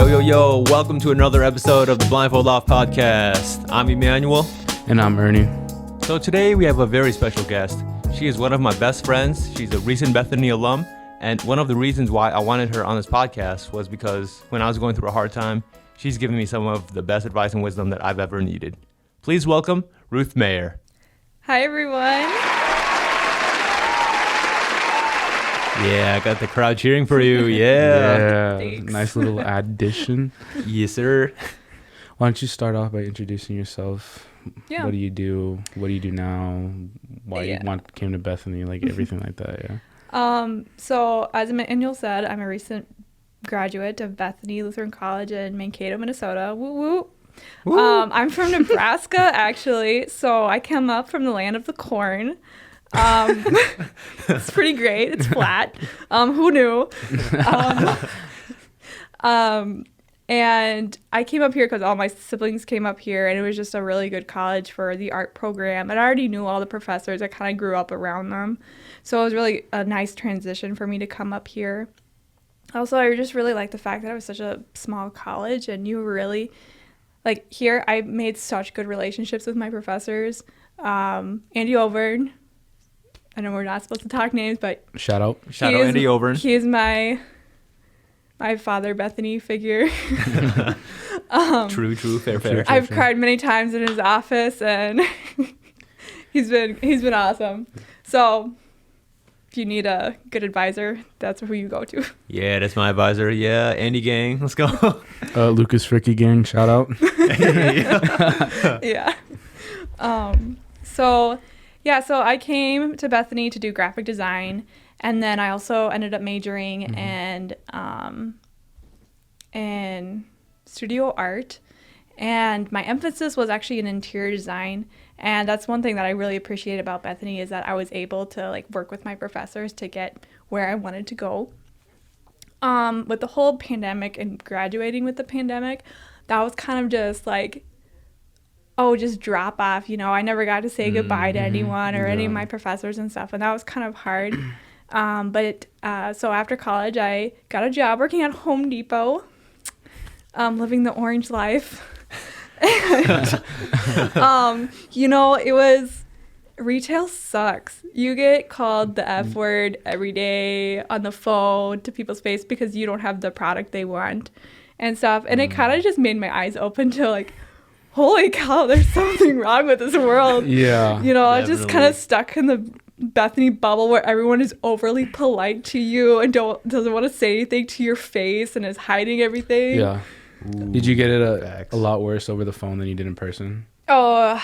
Yo, welcome to another episode of the Blindfold Off podcast. I'm Emmanuel. And I'm Ernie. So today we have a very special guest. She is one of my best friends. She's a recent Bethany alum. And one of the reasons why I wanted her on this podcast was because when I was going through a hard time, she's given me some of the best advice and wisdom that I've ever needed. Please welcome Ruth Mayer. Hi, everyone. Yeah, I got the crowd cheering for you. Yeah. Thanks. Nice little addition. Yes, sir. Why don't you start off by introducing yourself? Yeah. What do you do? What do you do now? Why you came to Bethany? Like everything like that. Yeah. So as Emmanuel said, I'm a recent graduate of Bethany Lutheran College in Mankato, Minnesota. Woo woo. I'm from Nebraska, actually. So I came up from the land of the corn. It's pretty great. It's flat. Who knew? And I came up here because all my siblings came up here, and it was just a really good college for the art program. And I already knew all the professors. I kind of grew up around them. So it was really a nice transition for me to come up here. Also, I just really liked the fact that it was such a small college, and you really, like, here I made such good relationships with my professors. Andy Overn. I know we're not supposed to talk names, but Shout out Andy Overn. He is my father Bethany figure. True, fair. I've cried many times in his office, and he's been awesome. So if you need a good advisor, that's who you go to. Yeah, that's my advisor. Yeah, Andy gang, let's go. Lucas Fricky gang, shout out. Yeah. So I came to Bethany to do graphic design, and then I also ended up majoring in studio art, and my emphasis was actually in interior design. And that's one thing that I really appreciate about Bethany is that I was able to work with my professors to get where I wanted to go. With the whole pandemic and graduating with the pandemic, that was kind of just just drop off. I never got to say goodbye to anyone or any of my professors and stuff, and that was kind of hard. So after college, I got a job working at Home Depot, living the orange life. And, it was, retail sucks. You get called the F word every day on the phone to people's face because you don't have the product they want and stuff. And it kind of just made my eyes open to holy cow, there's something wrong with this world. Yeah. I just kind of stuck in the Bethany bubble where everyone is overly polite to you and doesn't want to say anything to your face and is hiding everything. Yeah. Ooh, did you get it a lot worse over the phone than you did in person? Oh,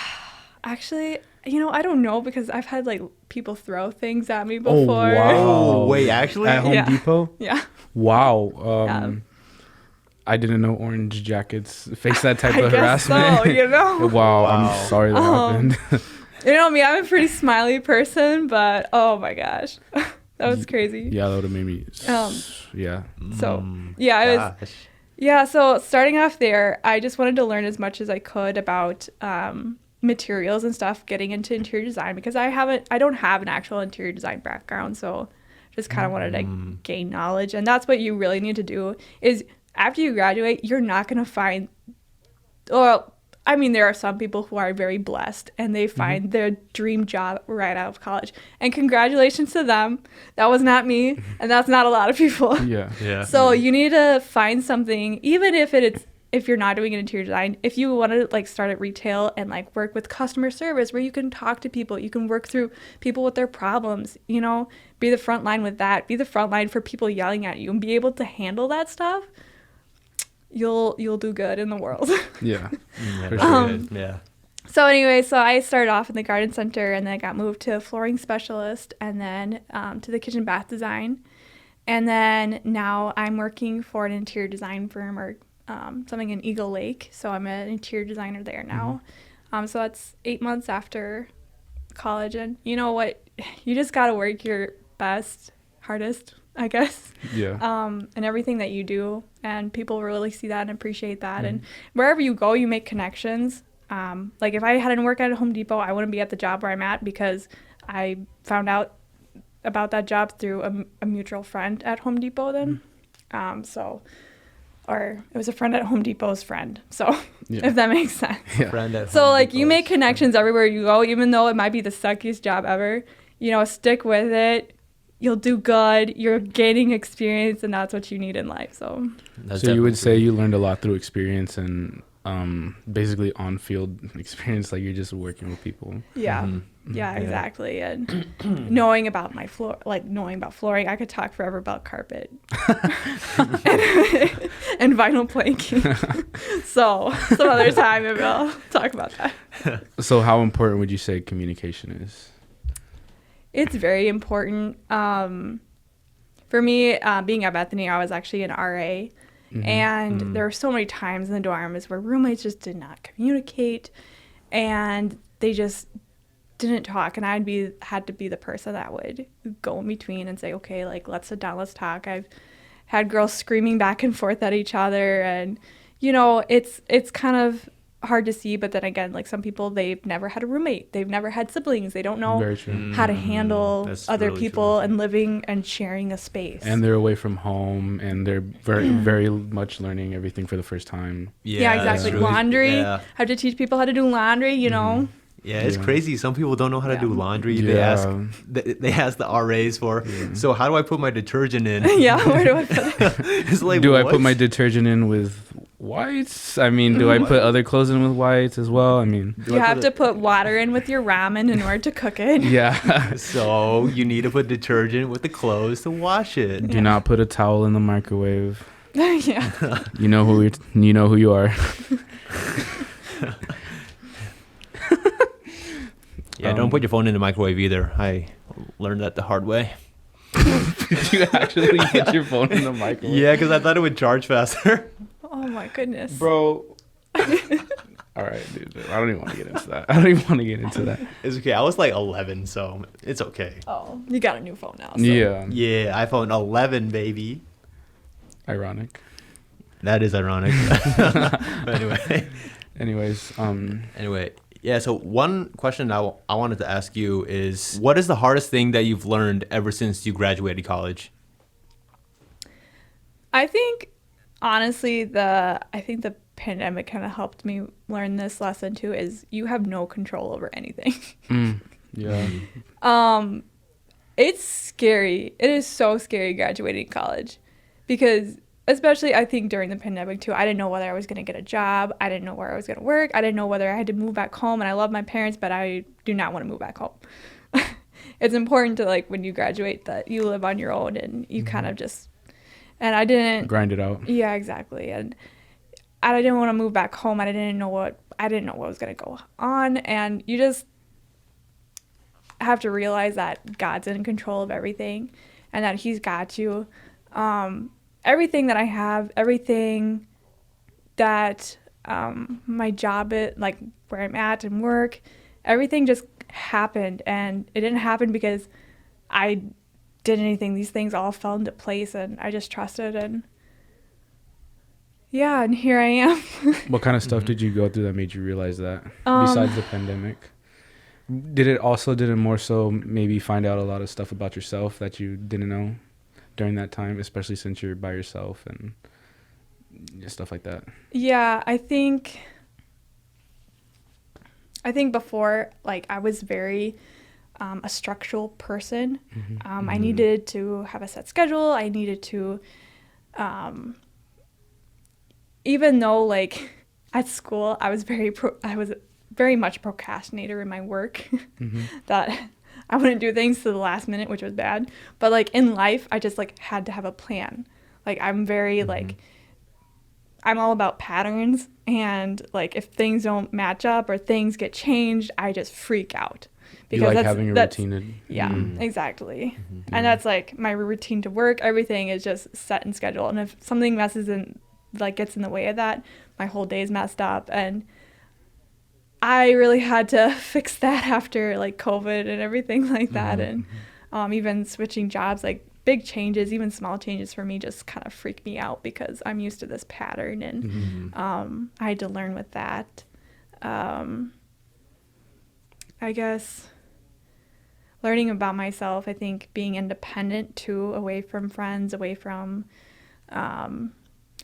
actually, I don't know because I've had people throw things at me before. Oh, wow. Oh, wait, actually? At Home Depot? Yeah. Wow. I didn't know orange jackets face that type of harassment. So, Wow, I'm sorry that happened. Me, I'm a pretty smiley person, but oh my gosh, that was crazy. Yeah, that would have made me. Yeah. So So starting off there, I just wanted to learn as much as I could about materials and stuff, getting into interior design because I don't have an actual interior design background, so just kind of wanted to gain knowledge, and that's what you really need to do is. After you graduate, you're not going to find, there are some people who are very blessed and they find their dream job right out of college. And congratulations to them. That was not me, and that's not a lot of people. Yeah. So you need to find something, even if you're not doing an interior design, if you want to start at retail and work with customer service where you can talk to people, you can work through people with their problems, be the front line with that, be the front line for people yelling at you and be able to handle that stuff. You'll do good in the world. Yeah. For sure. Yeah. So anyway, I started off in the garden center, and then I got moved to flooring specialist, and then to the kitchen bath design, and then now I'm working for an interior design firm or something in Eagle Lake. So I'm an interior designer there now. So that's 8 months after college, and you know what? You just gotta work your best, hardest, I guess. Yeah. And everything that you do, and people really see that and appreciate that. And wherever you go, you make connections. If I hadn't worked at Home Depot, I wouldn't be at the job where I'm at because I found out about that job through a mutual friend at Home Depot then. or it was a friend at Home Depot's friend. So if that makes sense. Yeah. Friend at So Home like you Depot's make connections everywhere you go, even though it might be the suckiest job ever. You know, stick with it. You'll do good. You're gaining experience, and that's what you need in life. So You would say you learned a lot through experience and basically on-field experience, like you're just working with people. yeah. Yeah, exactly. And knowing about my floor, like knowing about flooring, I could talk forever about carpet and vinyl planking. So some other time maybe I'll talk about that. So how important would you say communication is? It's very important. For me, being at Bethany, I was actually an RA. And there were so many times in the dorms where roommates just did not communicate and they just didn't talk, and had to be the person that would go in between and say, okay, like, let's sit down, let's talk. I've had girls screaming back and forth at each other, and you know, it's kind of hard to see, but then again, like, some people, they've never had a roommate, they've never had siblings, they don't know how to handle other really people and living and sharing a space, and they're away from home and they're very much learning everything for the first time. Yeah, exactly. Really, laundry, have to teach people how to do laundry, you know. Yeah, it's crazy. Some people don't know how to do laundry. They ask the RAs for, so how do I put my detergent in? Where do I put it? It's like, I put my detergent in with whites? I mean, do I put other clothes in with whites as well? I mean, you have to put water in with your ramen in order to cook it. Yeah. So you need to put detergent with the clothes to wash it. Do not put a towel in the microwave. Yeah. You know who you are. Yeah, don't put your phone in the microwave either. I learned that the hard way. Did you actually get your phone in the microwave? Yeah, because I thought it would charge faster. Oh my goodness. Bro. All right, dude. I don't even want to get into that. It's okay. I was like 11, so it's okay. Oh, you got a new phone now. So. Yeah. Yeah, iPhone 11, baby. Ironic. That is ironic. Anyways. Anyway. Yeah, so one question I wanted to ask you is, what is the hardest thing that you've learned ever since you graduated college? I think, honestly, the pandemic kind of helped me learn this lesson too, is you have no control over anything. Yeah. It's scary. It is so scary graduating college because, especially, I think during the pandemic too, I didn't know whether I was going to get a job. I didn't know where I was going to work. I didn't know whether I had to move back home. And I love my parents, but I do not want to move back home. It's important to, like, when you graduate, that you live on your own and you kind of just, and I didn't grind it out. Yeah, exactly. And I didn't want to move back home. I didn't know what was going to go on. And you just have to realize that God's in control of everything and that he's got you. Everything that I have, everything that my job is, like where I'm at and work, everything just happened. And it didn't happen because I did anything. These things all fell into place and I just trusted. And yeah, and here I am. What kind of stuff did you go through that made you realize that, besides the pandemic? Did it more so maybe find out a lot of stuff about yourself that you didn't know during that time, especially since you're by yourself and stuff like that? Yeah, I think before, like, I was very a structural person. I needed to have a set schedule. I needed to, even though, like, at school I was very much a procrastinator in my work. That I wouldn't do things to the last minute, which was bad. But, like, in life, I just, like, had to have a plan. Like, I'm very, like, I'm all about patterns. And, like, if things don't match up or things get changed, I just freak out. Because you like having a routine. Yeah, exactly. And that's, like, my routine to work. Everything is just set and scheduled. And if something messes in, like, gets in the way of that, my whole day is messed up. And I really had to fix that after, like, COVID and everything like that. And even switching jobs, like, big changes, even small changes for me just kind of freak me out because I'm used to this pattern. And I had to learn with that. I guess learning about myself, I think being independent too, away from friends, away from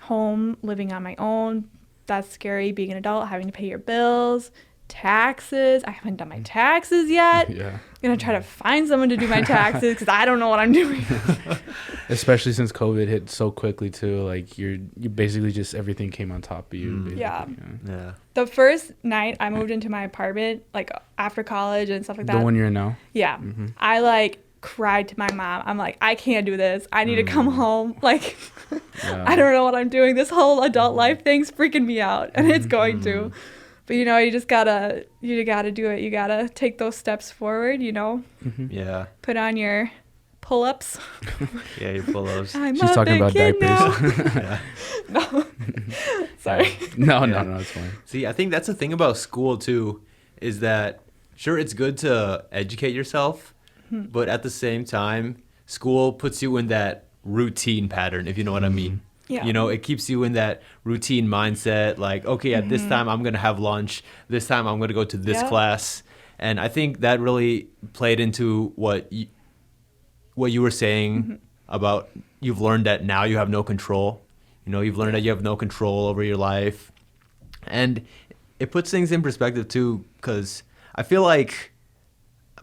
home, living on my own. That's scary, being an adult, having to pay your bills, taxes. I haven't done my taxes yet. Yeah. I'm going to try to find someone to do my taxes because I don't know what I'm doing. Especially since COVID hit so quickly too. Like you basically just everything came on top of you. Yeah. Yeah. The first night I moved into my apartment, like after college and stuff like that. The one you're in now? Yeah. I like cried to my mom. I'm like, I can't do this. I need to come home. Like, I don't know what I'm doing. This whole adult life thing's freaking me out, and it's going to. But you know, you gotta do it. You gotta take those steps forward. You know. Yeah. Put on your pull-ups. Yeah, your pull-ups. She's talking about diapers. Yeah. No. Sorry. No, it's fine. See, I think that's the thing about school too, is that sure it's good to educate yourself, but at the same time, school puts you in that routine pattern, if you know what I mean. Yeah. You know, it keeps you in that routine mindset, like, okay, at this time I'm going to have lunch. This time I'm going to go to this class. And I think that really played into what you were saying about you've learned that now you have no control. You know, you've learned that you have no control over your life. And it puts things in perspective too, because I feel like,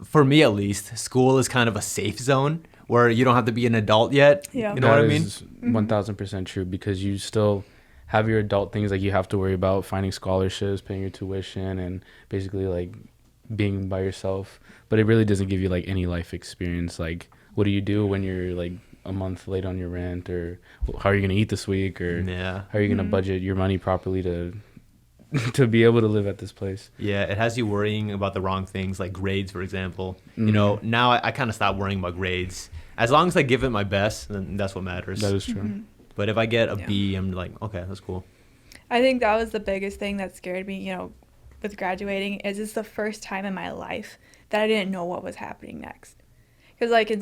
for me at least, school is kind of a safe zone where you don't have to be an adult yet. Yeah. You know what I mean? That is 1000% true, because you still have your adult things like you have to worry about finding scholarships, paying your tuition, and basically like being by yourself. But it really doesn't give you like any life experience. Like, what do you do when you're like a month late on your rent, or how are you going to eat this week, or how are you going to budget your money properly to be able to live at this place? Yeah, it has you worrying about the wrong things, like grades, for example. You know, now I kind of stopped worrying about grades. As long as I give it my best, then that's what matters. That is true. But if I get a B, I'm like, okay, that's cool. I think that was the biggest thing that scared me, you know, with graduating, is it's the first time in my life that I didn't know what was happening next. Because, like, in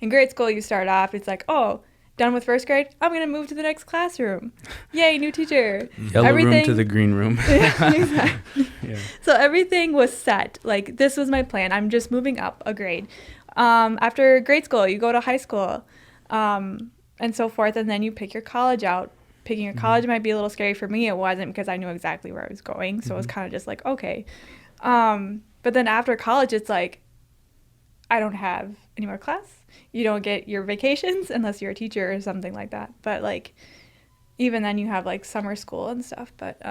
grade school, you start off, it's like, oh, done with first grade, I'm going to move to the next classroom. Yay, new teacher. Yellow room to the green room. Exactly. So everything was set. Like, this was my plan. I'm just moving up a grade. After grade school, you go to high school, and so forth, and then you pick your college out. Picking your college might be a little scary for me. It wasn't, because I knew exactly where I was going, so it was kind of just like, okay. But then after college, it's like, I don't have any more class. You don't get your vacations unless you're a teacher or something like that. But like, even then you have like summer school and stuff. But,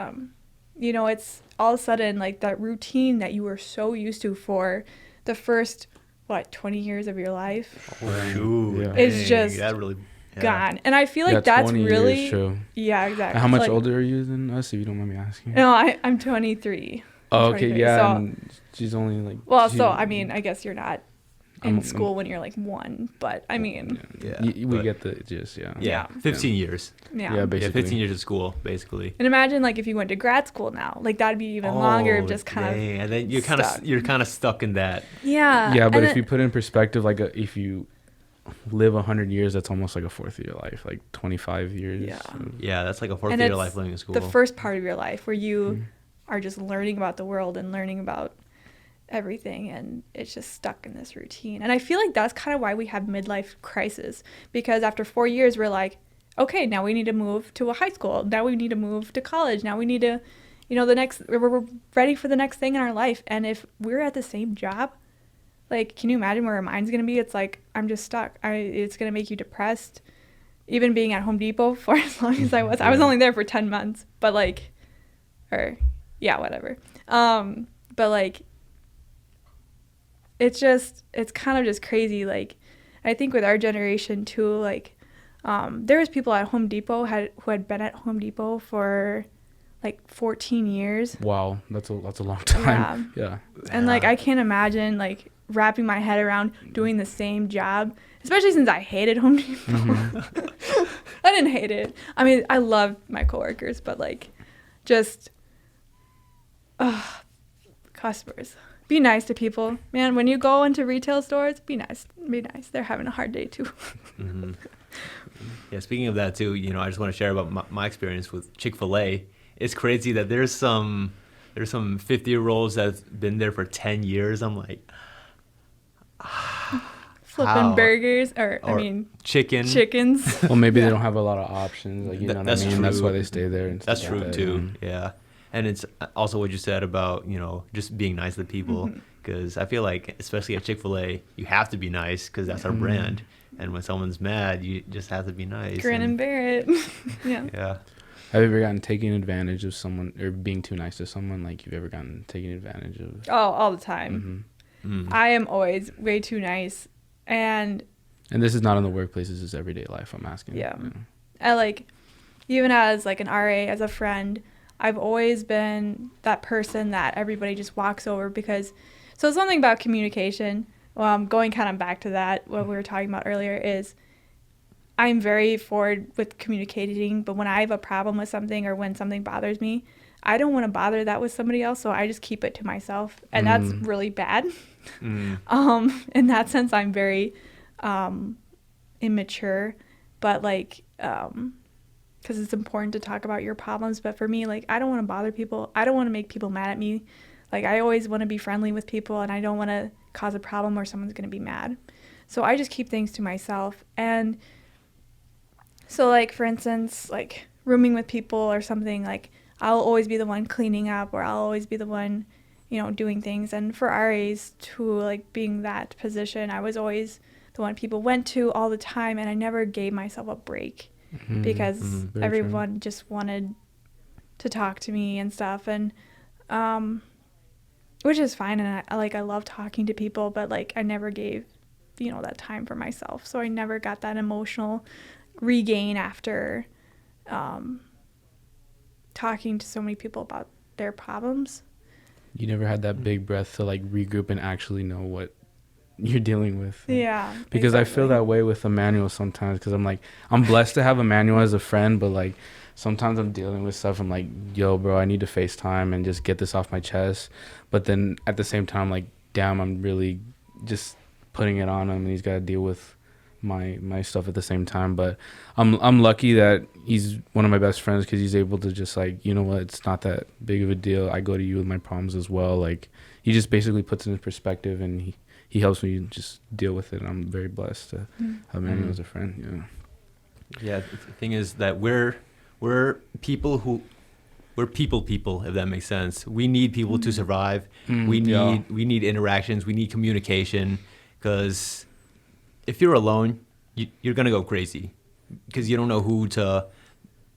you know, it's all of a sudden like that routine that you were so used to for the first, 20 years of your life is just gone. And I feel like that's really, true. Yeah, exactly. How much older are you than us, if you don't mind me asking? No, I'm 23. Oh, okay, 23. yeah. So, and she's only like. Well, so I mean, I guess you're not in school when you're like 1, but I mean. We get the gist, Yeah, 15 years. Yeah, basically. 15 years of school, basically. And imagine like if you went to grad school now, like that'd be even longer, just kind of. And then you're kind of stuck in that. Yeah. Yeah, but if you put in perspective, like if you live 100 years, that's almost like a fourth of your life, like 25 years. Yeah, that's like a fourth of your life living in school. The first part of your life where you are just learning about the world and learning about everything, and it's just stuck in this routine. And I feel like that's kind of why we have midlife crisis, because after 4 years we're like, okay, now we need to move to a high school, now we need to move to college, now we need to, you know, we're ready for the next thing in our life. And if we're at the same job, like, can you imagine where our mind's gonna be? It's like, I'm just stuck. It's gonna make you depressed. Even being at Home Depot for as long as I was only there for 10 months, but like, whatever. But like, it's kind of just crazy. Like, I think with our generation too, like, there was people at Home Depot who had been at Home Depot for like 14 years. Wow, that's a long time. Yeah. And like, I can't imagine like wrapping my head around doing the same job, especially since I hated Home Depot. I didn't hate it. I mean, I loved my coworkers, but like, just customers. Be nice to people, man. When you go into retail stores, be nice. They're having a hard day too. Yeah, speaking of that too, you know, I just want to share about my experience with Chick-fil-A. It's crazy that there's some 50-year-olds that've been there for 10 years. I'm like, flipping burgers or I mean chickens. Well, maybe they don't have a lot of options. Like, you know what I mean? True. That's why they stay there. And that's true like too. Yeah. And it's also what you said about, you know, just being nice to people. Because I feel like, especially at Chick-fil-A, you have to be nice because that's our brand. And when someone's mad, you just have to be nice. Grin and bear it. Yeah. Yeah. Have you ever gotten taken advantage of someone or being too nice to someone? Like, you've ever gotten taken advantage of? Oh, all the time. I am always way too nice. And this is not in the workplace. This is everyday life. I'm asking. Yeah. I like, even as like an RA, as a friend, I've always been that person that everybody just walks over because, so something about communication, going kind of back to that, what we were talking about earlier is I'm very forward with communicating, but when I have a problem with something or when something bothers me, I don't want to bother that with somebody else, so I just keep it to myself, and that's really bad. In that sense, I'm very immature, but like, because it's important to talk about your problems. But for me, like, I don't want to bother people. I don't want to make people mad at me. Like, I always want to be friendly with people, and I don't want to cause a problem where someone's going to be mad. So I just keep things to myself. And so, like, for instance, like rooming with people or something, like, I'll always be the one cleaning up, or I'll always be the one, you know, doing things. And for RAs, to like being that position, I was always the one people went to all the time, and I never gave myself a break because everyone just wanted to talk to me and stuff. And which is fine, and I love talking to people, but like I never gave, you know, that time for myself. So I never got that emotional regain after talking to so many people about their problems. You never had that big breath to like regroup and actually know what you're dealing with. Yeah. Because exactly. I feel that way with Emmanuel sometimes, because I'm like, I'm blessed to have Emmanuel as a friend, but like sometimes I'm dealing with stuff. I'm like, yo, bro, I need to FaceTime and just get this off my chest. But then at the same time, like, damn, I'm really just putting it on him, and he's got to deal with my stuff at the same time. But I'm lucky that he's one of my best friends, because he's able to just like, you know what, it's not that big of a deal. I go to you with my problems as well. Like, he just basically puts it in perspective, and he helps me just deal with it. And I'm very blessed to have Emmanuel as a friend. Yeah. The thing is that we're people, if that makes sense. We need people to survive. We need interactions. We need communication, because if you're alone, you're going to go crazy, because you don't know who to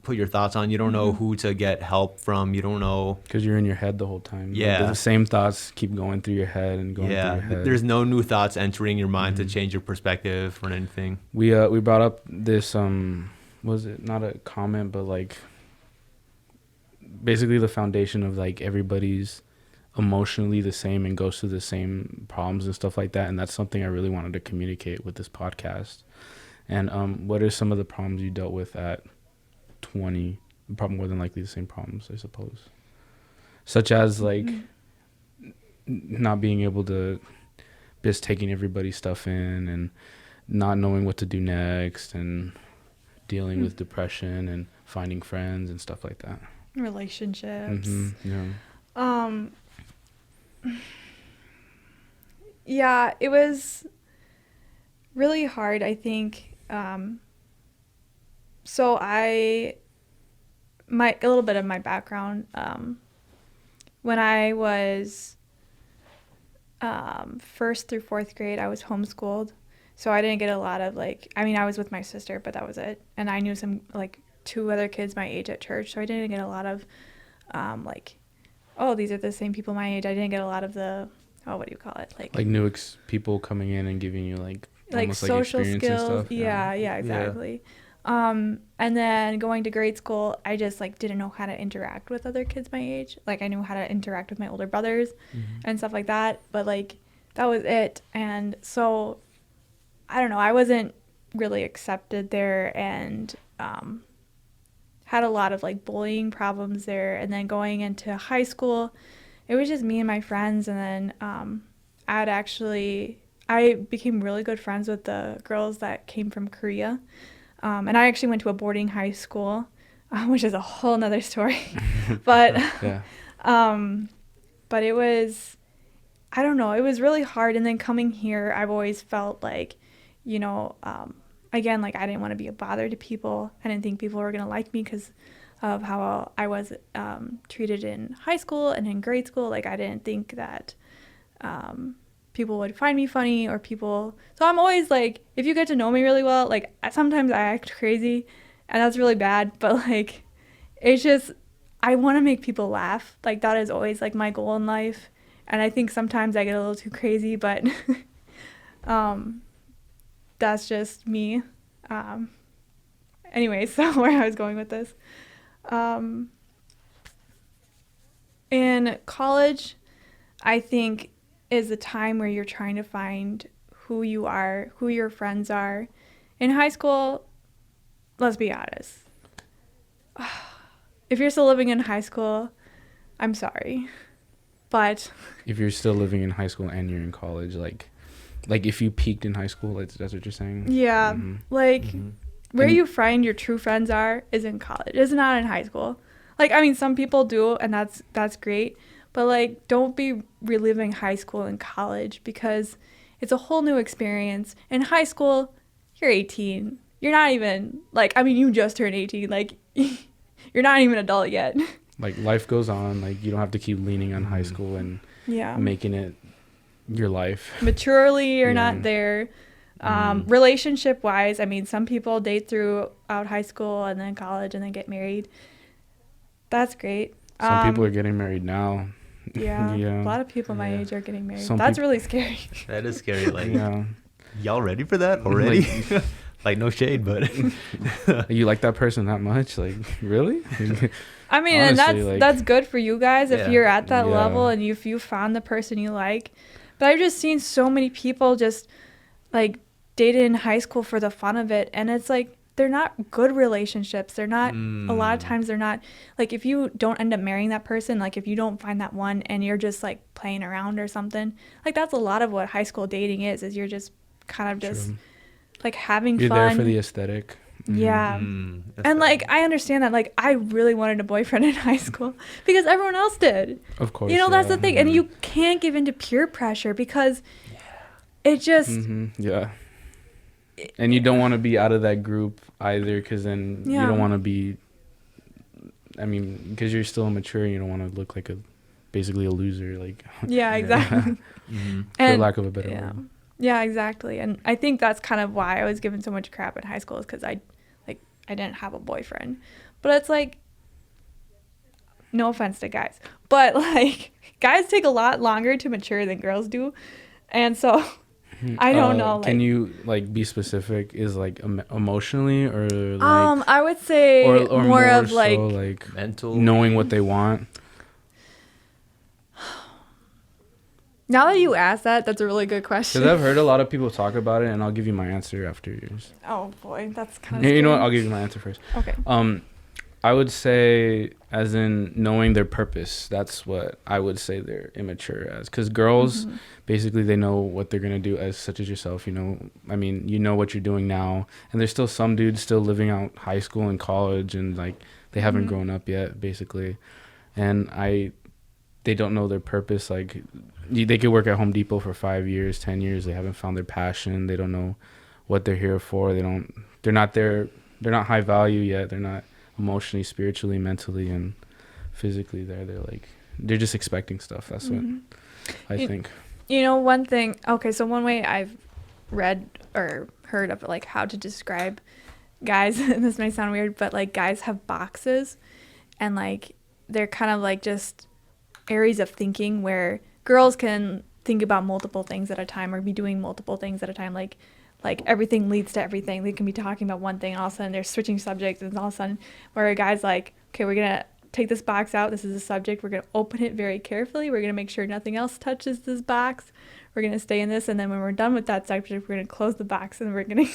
put your thoughts on. You don't know who to get help from. You don't know. Because you're in your head the whole time. Yeah. Like, the same thoughts keep going through your head and going through your head. There's no new thoughts entering your mind to change your perspective or anything. We brought up this, was it not a comment, but like basically the foundation of like everybody's emotionally the same and goes through the same problems and stuff like that. And that's something I really wanted to communicate with this podcast. And what are some of the problems you dealt with at 20? Probably more than likely the same problems, I suppose. Such as like not being able to, just taking everybody's stuff in and not knowing what to do next, and dealing with depression and finding friends and stuff like that. Relationships. Yeah. Yeah, it was really hard, I think. So a little bit of my background, when I was first through fourth grade, I was homeschooled. So I didn't get a lot of I was with my sister, but that was it. And I knew some two other kids my age at church. So I didn't get a lot of these are the same people my age. I didn't get a lot of the, what do you call it? Like new people coming in and giving you like social skills. And stuff. Yeah, exactly. And then going to grade school, I just didn't know how to interact with other kids my age. I knew how to interact with my older brothers and stuff like that, but that was it. And so I don't know, I wasn't really accepted there, and had a lot of bullying problems there. And then going into high school, it was just me and my friends. And then I became really good friends with the girls that came from Korea. And I actually went to a boarding high school, which is a whole nother story. But but it was, I don't know, it was really hard. And then coming here, I've always felt like you know, again, like I didn't want to be a bother to people. I didn't think people were going to like me because of how I was treated in high school and in grade school. Like I didn't think that people would find me funny or people. So I'm always like, if you get to know me really well, like sometimes I act crazy and that's really bad, but like it's just, I want to make people laugh. Like that is always like my goal in life. And I think sometimes I get a little too crazy, but that's just me. Anyway, so where I was going with this. In college, I think is a time where you're trying to find who you are, who your friends are. In high school, let's be honest. If you're still living in high school, I'm sorry. But if you're still living in high school and you're in college, like if you peaked in high school, that's what you're saying? Yeah. Mm-hmm. Like Mm-hmm. where you find your true friends are is in college. It's not in high school. Like, I mean, some people do, and that's great. But, like, don't be reliving high school and college because it's a whole new experience. In high school, you're 18. You're not even, like, I mean, you just turned 18. Like, you're not even an adult yet. Like, life goes on. Like, you don't have to keep leaning on high school and making it your life. Maturely, you're not there. Relationship-wise, I mean, some people date throughout high school and then college and then get married. That's great. Some people are getting married now. Yeah, a lot of people my age are getting married. That's really scary. That is scary. Like, y'all ready for that already? Like, no shade, but you like that person that much? Like, really? I mean, honestly, and that's good for you guys if you're at that level and if you found the person you like. But I've just seen so many people just like dated in high school for the fun of it, and it's like they're not good relationships. They're not, a lot of times they're not, like if you don't end up marrying that person, like if you don't find that one and you're just like playing around or something, like that's a lot of what high school dating is you're just kind of just like having fun. You're there for the aesthetic. Yeah. And like I understand that, like I really wanted a boyfriend in high school because everyone else did. Of course. You know, that's the thing. And you can't give into peer pressure because it just and you don't want to be out of that group either, because then you don't want to be, I mean, because you're still immature and you don't want to look like basically a loser, like exactly. For lack of a better word. Yeah, exactly. And I think that's kind of why I was given so much crap in high school, is because I didn't have a boyfriend. But it's like, no offense to guys, but like guys take a lot longer to mature than girls do, and so I don't know. Can you like be specific? Is like emotionally or like, I would say or more of so, like mental, knowing what they want. Now that you ask that, that's a really good question. Because I've heard a lot of people talk about it, and I'll give you my answer after yours. Oh boy, that's kind of. You know what? I'll give you my answer first. Okay. I would say, as in knowing their purpose. That's what I would say they're immature as. Because girls, basically, they know what they're gonna do. As such as yourself, you know. I mean, you know what you're doing now, and there's still some dudes still living out high school and college, and like they haven't grown up yet, basically, and they don't know their purpose. Like, they could work at Home Depot for 5 years, 10 years. They haven't found their passion. They don't know what they're here for. They're not there. They're not high value yet. They're not emotionally, spiritually, mentally, and physically there. They're just expecting stuff. That's what I think. You know, one thing. Okay, so one way I've read or heard of like how to describe guys, and this might sound weird, but like guys have boxes, and like they're kind of like just areas of thinking where girls can think about multiple things at a time or be doing multiple things at a time. Like everything leads to everything. They can be talking about one thing and all of a sudden they're switching subjects, and all of a sudden where a guy's like, okay, we're going to take this box out. This is a subject. We're going to open it very carefully. We're going to make sure nothing else touches this box. We're going to stay in this. And then when we're done with that subject, we're going to close the box and we're going to,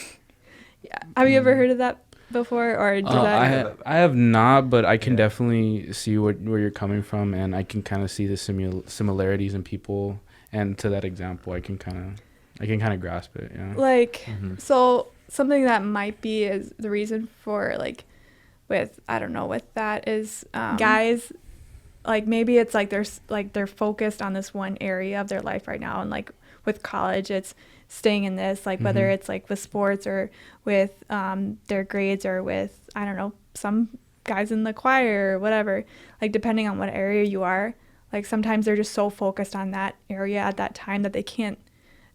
Have you ever heard of that before? Or I have not, but I can definitely see where you're coming from, and I can kind of see the similarities in people, and to that example, I can kind of grasp it. Yeah. Like, so something that might be is the reason for like, with that is guys, like maybe it's like they're focused on this one area of their life right now, and like with college, it's staying in this, like whether it's like with sports or with their grades or with, I don't know, some guys in the choir or whatever, like depending on what area you are, like sometimes they're just so focused on that area at that time that they can't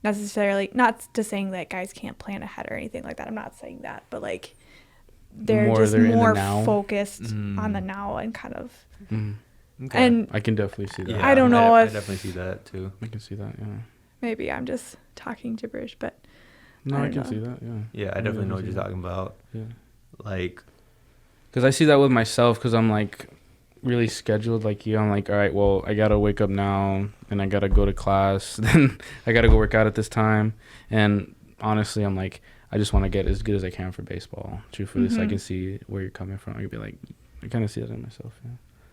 necessarily, not to saying that guys can't plan ahead or anything like that, I'm not saying that, but like they're more focused on the now and kind of okay. And I can definitely see that. Yeah, I don't know I definitely see that too. I can see that, yeah. Maybe I'm just talking gibberish, but no, I can see that, yeah. Yeah, I definitely know what you're talking about. Yeah. Like, because I see that with myself, because I'm like really scheduled like you. I'm like, all right, well, I gotta wake up now and I gotta go to class, then I gotta go work out at this time. And honestly, I'm like, I just want to get as good as I can for baseball. Truthfully, so I can see where you're coming from. I could be like, I kind of see that in myself.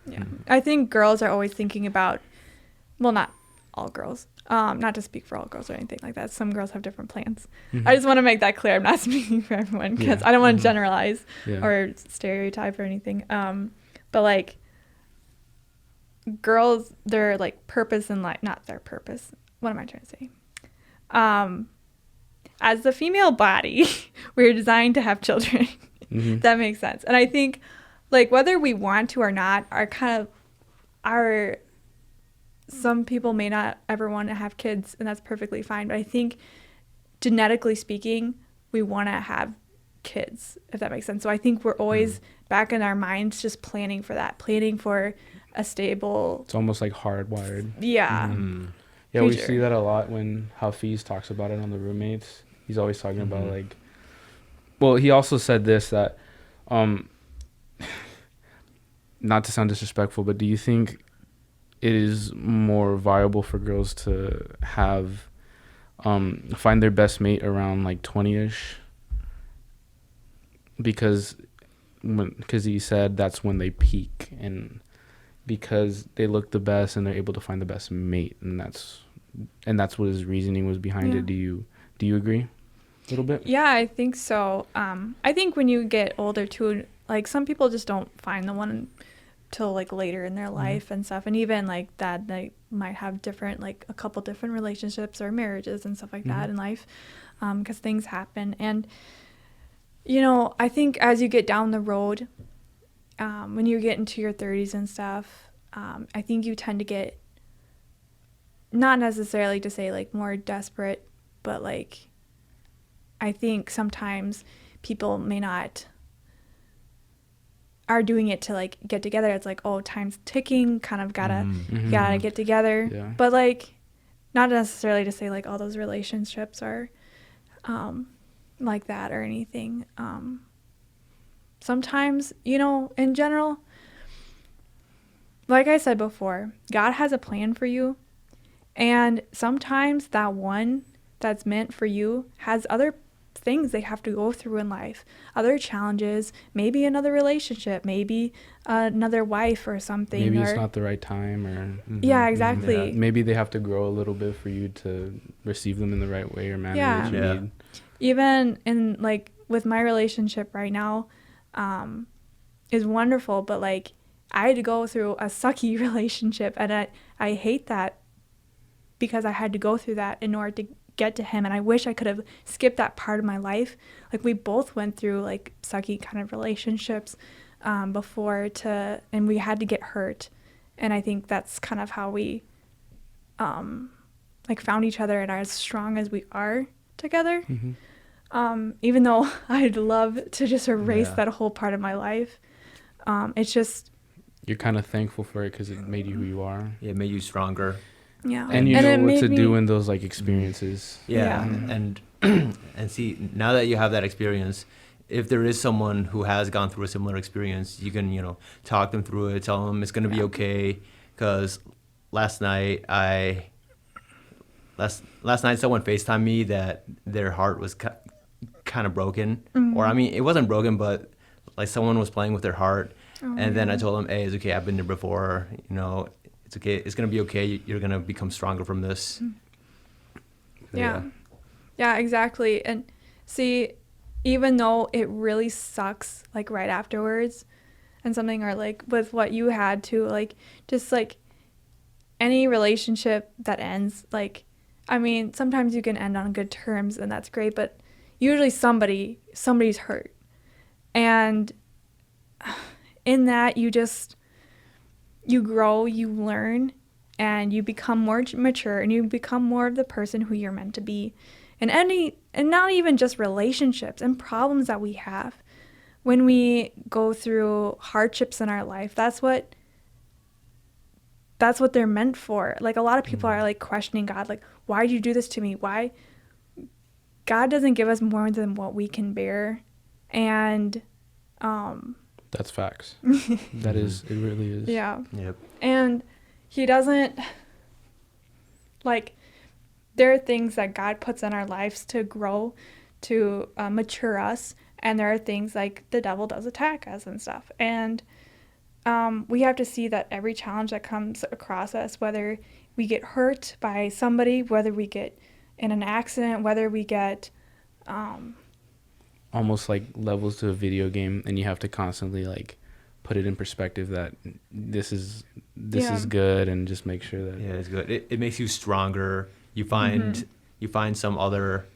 Yeah. I think girls are always thinking about, well, not all girls, not to speak for all girls or anything like that. Some girls have different plans. I just want to make that clear. I'm not speaking for everyone because I don't want to generalize or stereotype or anything. But like girls, their like purpose in life, not their purpose. What am I trying to say? As the female body, we're designed to have children. That makes sense. And I think like whether we want to or not, some people may not ever want to have kids, and that's perfectly fine. But I think genetically speaking, we want to have kids, if that makes sense. So I think we're always back in our minds just planning for that, planning for a stable. It's almost like hardwired. Yeah. Yeah, future. We see that a lot when Hafiz talks about it on The Roommates. He's always talking about like, well, he also said this, that, not to sound disrespectful, but do you think it is more viable for girls to have, find their best mate around like 20-ish? Because he said that's when they peak, and because they look the best and they're able to find the best mate, and that's what his reasoning was behind it. Do you agree a little bit? Yeah, I think so. I think when you get older too, like some people just don't find the one till like later in their life and stuff, and even like that they might have different, like a couple different relationships or marriages and stuff like that in life, because things happen. And you know, I think as you get down the road, when you get into your 30s and stuff, I think you tend to get, not necessarily to say like more desperate, but like I think sometimes people may not are doing it to like get together. It's like, oh, time's ticking, kind of gotta get together. Yeah. But like not necessarily to say like all those relationships are like that or anything. Sometimes, you know, in general, like I said before, God has a plan for you, and sometimes that one that's meant for you has other things they have to go through in life, other challenges, maybe another relationship, maybe another wife or something. Maybe it's not the right time, or yeah, exactly. Yeah. Maybe they have to grow a little bit for you to receive them in the right way or manner that you need. Even in like with my relationship right now, is wonderful, but like I had to go through a sucky relationship, and I hate that because I had to go through that in order to get to him, and I wish I could have skipped that part of my life. Like we both went through like sucky kind of relationships before and we had to get hurt, and I think that's kind of how we like found each other and are as strong as we are together. Even though I'd love to just erase that whole part of my life, it's just you're kind of thankful for it because it made you who you are. Yeah, it made you stronger. Yeah, and you know what to do in those like experiences. And see, now that you have that experience, if there is someone who has gone through a similar experience, you can, you know, talk them through it, tell them it's going to be okay. Because last night someone FaceTimed me that their heart was kind of broken, or I mean, it wasn't broken, but like someone was playing with their heart, and then I told them, hey, it's okay, I've been there before, you know, it's okay, it's gonna be okay, you're gonna become stronger from this. Yeah, exactly. And see, even though it really sucks like right afterwards and something, or like with what you had to, like just like any relationship that ends, like I mean, sometimes you can end on good terms and that's great, but usually somebody's hurt. And in that, you grow, you learn, and you become more mature, and you become more of the person who you're meant to be. And not even just relationships and problems that we have. When we go through hardships in our life, that's what they're meant for. Like, a lot of people are like questioning God, like, why did you do this to me? Why? God doesn't give us more than what we can bear. And that's facts. That is, it really is. Yeah. Yep. And he doesn't, like, there are things that God puts in our lives to grow, to mature us. And there are things like the devil does attack us and stuff. And we have to see that every challenge that comes across us, whether we get hurt by somebody, whether we get in an accident, whether we get almost like levels to a video game, and you have to constantly like put it in perspective that this is good, and just make sure that it's good. It makes you stronger. You find some other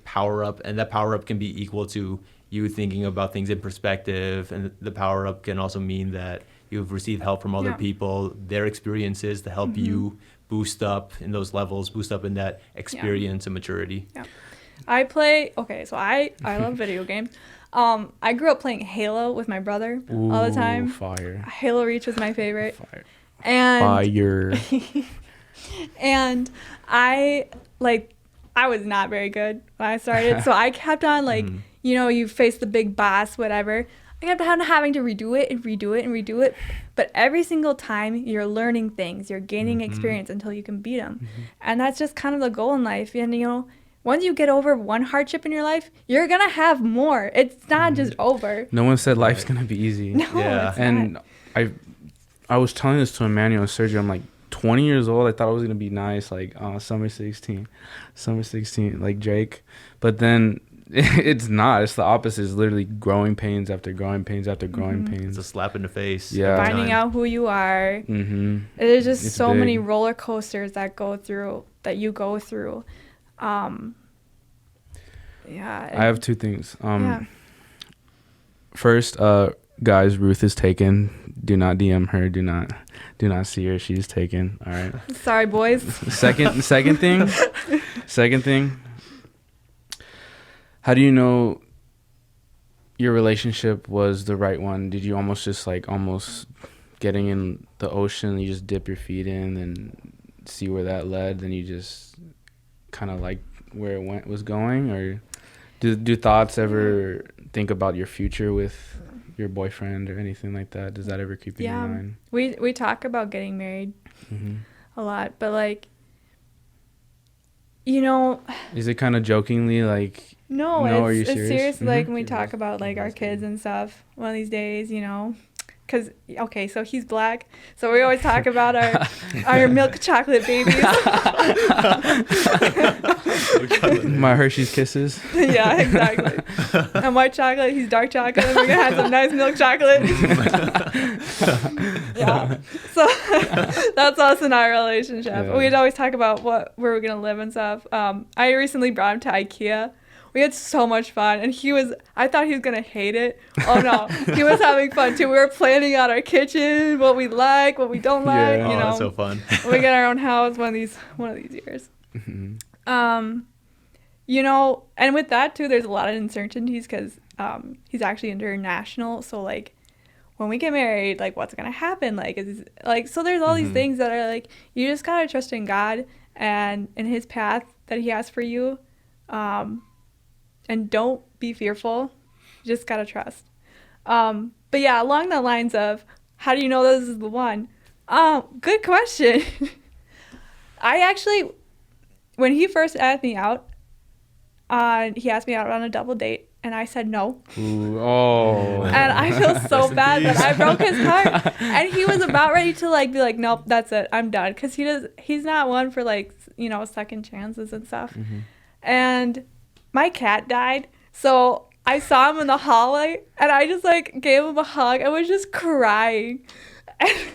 power up, and that power up can be equal to you thinking about things in perspective, and the power up can also mean that you've received help from other people, their experiences to help you boost up in those levels, boost up in that experience and maturity. Yeah. I love video games. I grew up playing Halo with my brother all the time. Fire. Halo Reach was my favorite. Fire. And Fire. and I was not very good when I started. So I kept on you face the big boss, whatever. I kept on having to redo it. But every single time you're learning things, you're gaining experience until you can beat them. And that's just kind of the goal in life. And, once you get over one hardship in your life, you're going to have more. It's not just over. No one said life's going to be easy. No, it's and not. I was telling this to Emmanuel and Sergio. I'm like 20 years old. I thought it was going to be nice, like summer 16, like Drake. But then it's not. It's the opposite. It's literally growing pains after growing pains after growing pains. It's a slap in the face. Yeah. Finding out who you are. There's just so many roller coasters that you go through. I have two things. First, guys, Ruth is taken. Do not DM her. Do not see her. She's taken. All right. Sorry, boys. Second thing. How do you know your relationship was the right one? Did you almost getting in the ocean, you just dip your feet in and see where that led, then you just kind of like where it was going? Or do thoughts ever think about your future with your boyfriend or anything like that? Does that ever creep in your mind? We talk about getting married a lot, but is it kind of jokingly like? No, are you it's serious? serious. Like when we talk about our kids and stuff, one of these days, because so he's black, so we always talk about our milk chocolate babies. My Hershey's Kisses. Yeah, exactly. I'm white chocolate, he's dark chocolate, and we're gonna have some nice milk chocolate. Yeah, so that's us in our relationship. Yeah. We'd always talk about where we're gonna live and stuff. I recently brought him to IKEA. We had so much fun, and I thought he was going to hate it. Oh, no. He was having fun, too. We were planning out our kitchen, what we like, what we don't like, Oh, that's so fun. When we get our own house one of these years. And with that, too, there's a lot of uncertainties because he's actually international. So, when we get married, what's going to happen? So there's all these things that are, you just got to trust in God and in his path that he has for you. And don't be fearful. You just gotta trust. But yeah, along the lines of, how do you know this is the one? Good question. I actually, when he first asked me out, he asked me out on a double date, and I said no. Ooh, oh. And I feel so bad that I broke his heart. And he was about ready to be like, nope, that's it, I'm done. Because he's not one for second chances and stuff. And my cat died, so I saw him in the hallway, and I just gave him a hug. I was just crying,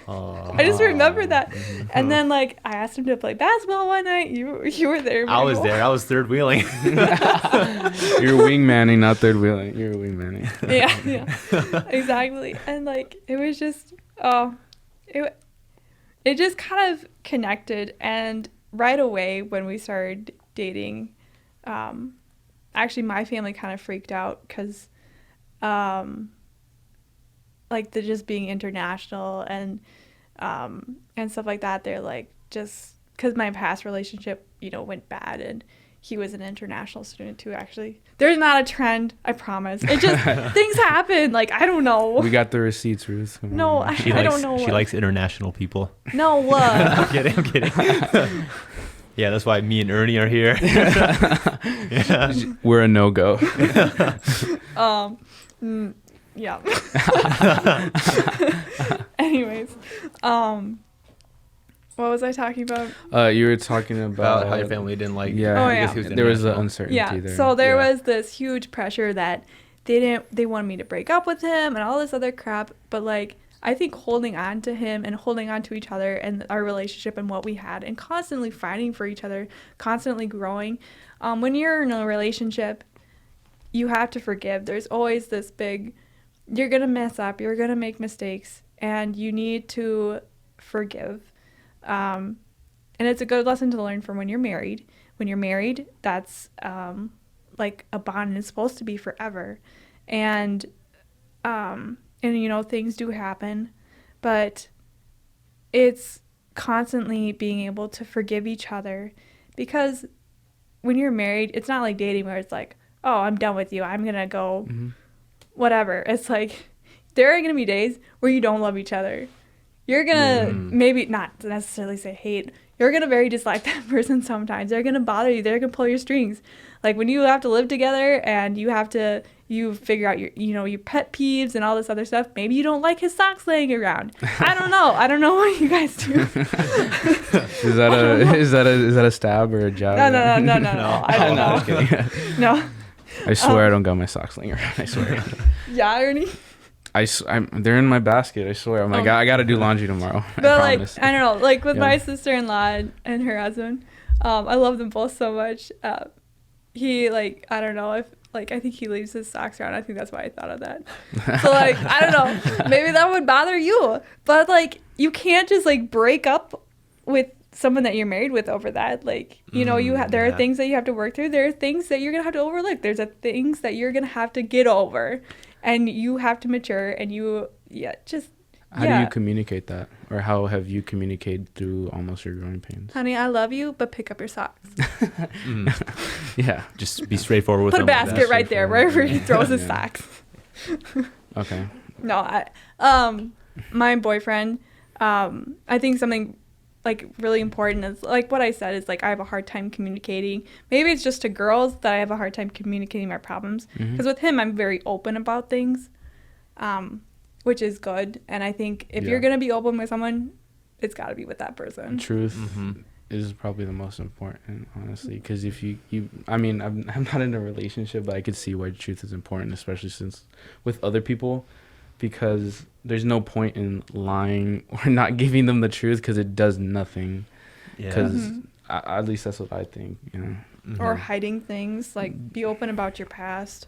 I just remember that. And then like I asked him to play basketball one night. You were there. I was there. I was third wheeling. You're wingmanning, not third wheeling. You're wingmanning. Yeah, exactly. And like it was just it just kind of connected. And right away when we started dating, actually my family kind of freaked out because like the just being international and stuff like that. They're like, just because my past relationship, went bad, and he was an international student too. Actually, there's not a trend, I promise. It just things happen. Like I don't know. We got the receipts, Ruth. No, I don't know. She likes international people. No, I'm kidding. Yeah, that's why me and Ernie are here. Yeah. We're a no-go. Yeah. Anyways, what was I talking about? You were talking about how your family didn't like. Yeah. Oh, yeah. There was an uncertainty there. So there was this huge pressure that they wanted me to break up with him and all this other crap. But like, I think holding on to him and holding on to each other and our relationship and what we had, and constantly fighting for each other, constantly growing. When you're in a relationship, you have to forgive. There's always this big, you're going to mess up, you're going to make mistakes, and you need to forgive. And it's a good lesson to learn from when you're married. When you're married, that's like a bond, and it's supposed to be forever. And things do happen, but it's constantly being able to forgive each other, because when you're married, it's not like dating where it's like, oh, I'm done with you, I'm going to go whatever. It's like there are going to be days where you don't love each other. You're going to maybe not necessarily say hate. You're going to very dislike that person sometimes. They're going to bother you. They're going to pull your strings. Like when you have to live together and you figure out your pet peeves and all this other stuff. Maybe you don't like his socks laying around. I don't know. I don't know what you guys do. Is that a stab or a jab? No. I don't know. No. I swear I don't got my socks laying around. I swear. Yeah, Ernie. They're in my basket. I swear. I'm like, I gotta do laundry tomorrow. But like, I don't know. Like with my sister-in-law and her husband, I love them both so much. He like, I don't know if like, I think he leaves his socks around. I think that's why I thought of that. So like, I don't know. Maybe that would bother you. But like, you can't just like break up with someone that you're married with over that. Like, there are things that you have to work through. There are things that you're gonna have to overlook. There's things that you're gonna have to get over. And you have to mature, and How do you communicate that? Or how have you communicated through almost your growing pains? Honey, I love you, but pick up your socks. Yeah. Just be straightforward with Put them. a basket right there wherever he throws his socks. Okay. No, my boyfriend, I think something like really important is like what I said is like I have a hard time communicating. Maybe it's just to girls that I have a hard time communicating my problems, because with him I'm very open about things, which is good. And I think if you're gonna be open with someone, it's got to be with that person. Truth is probably the most important, honestly, because if you I mean, I'm not in a relationship, but I could see why truth is important, especially since with other people, because there's no point in lying or not giving them the truth, because it does nothing. Because at least that's what I think, Or hiding things, like be open about your past.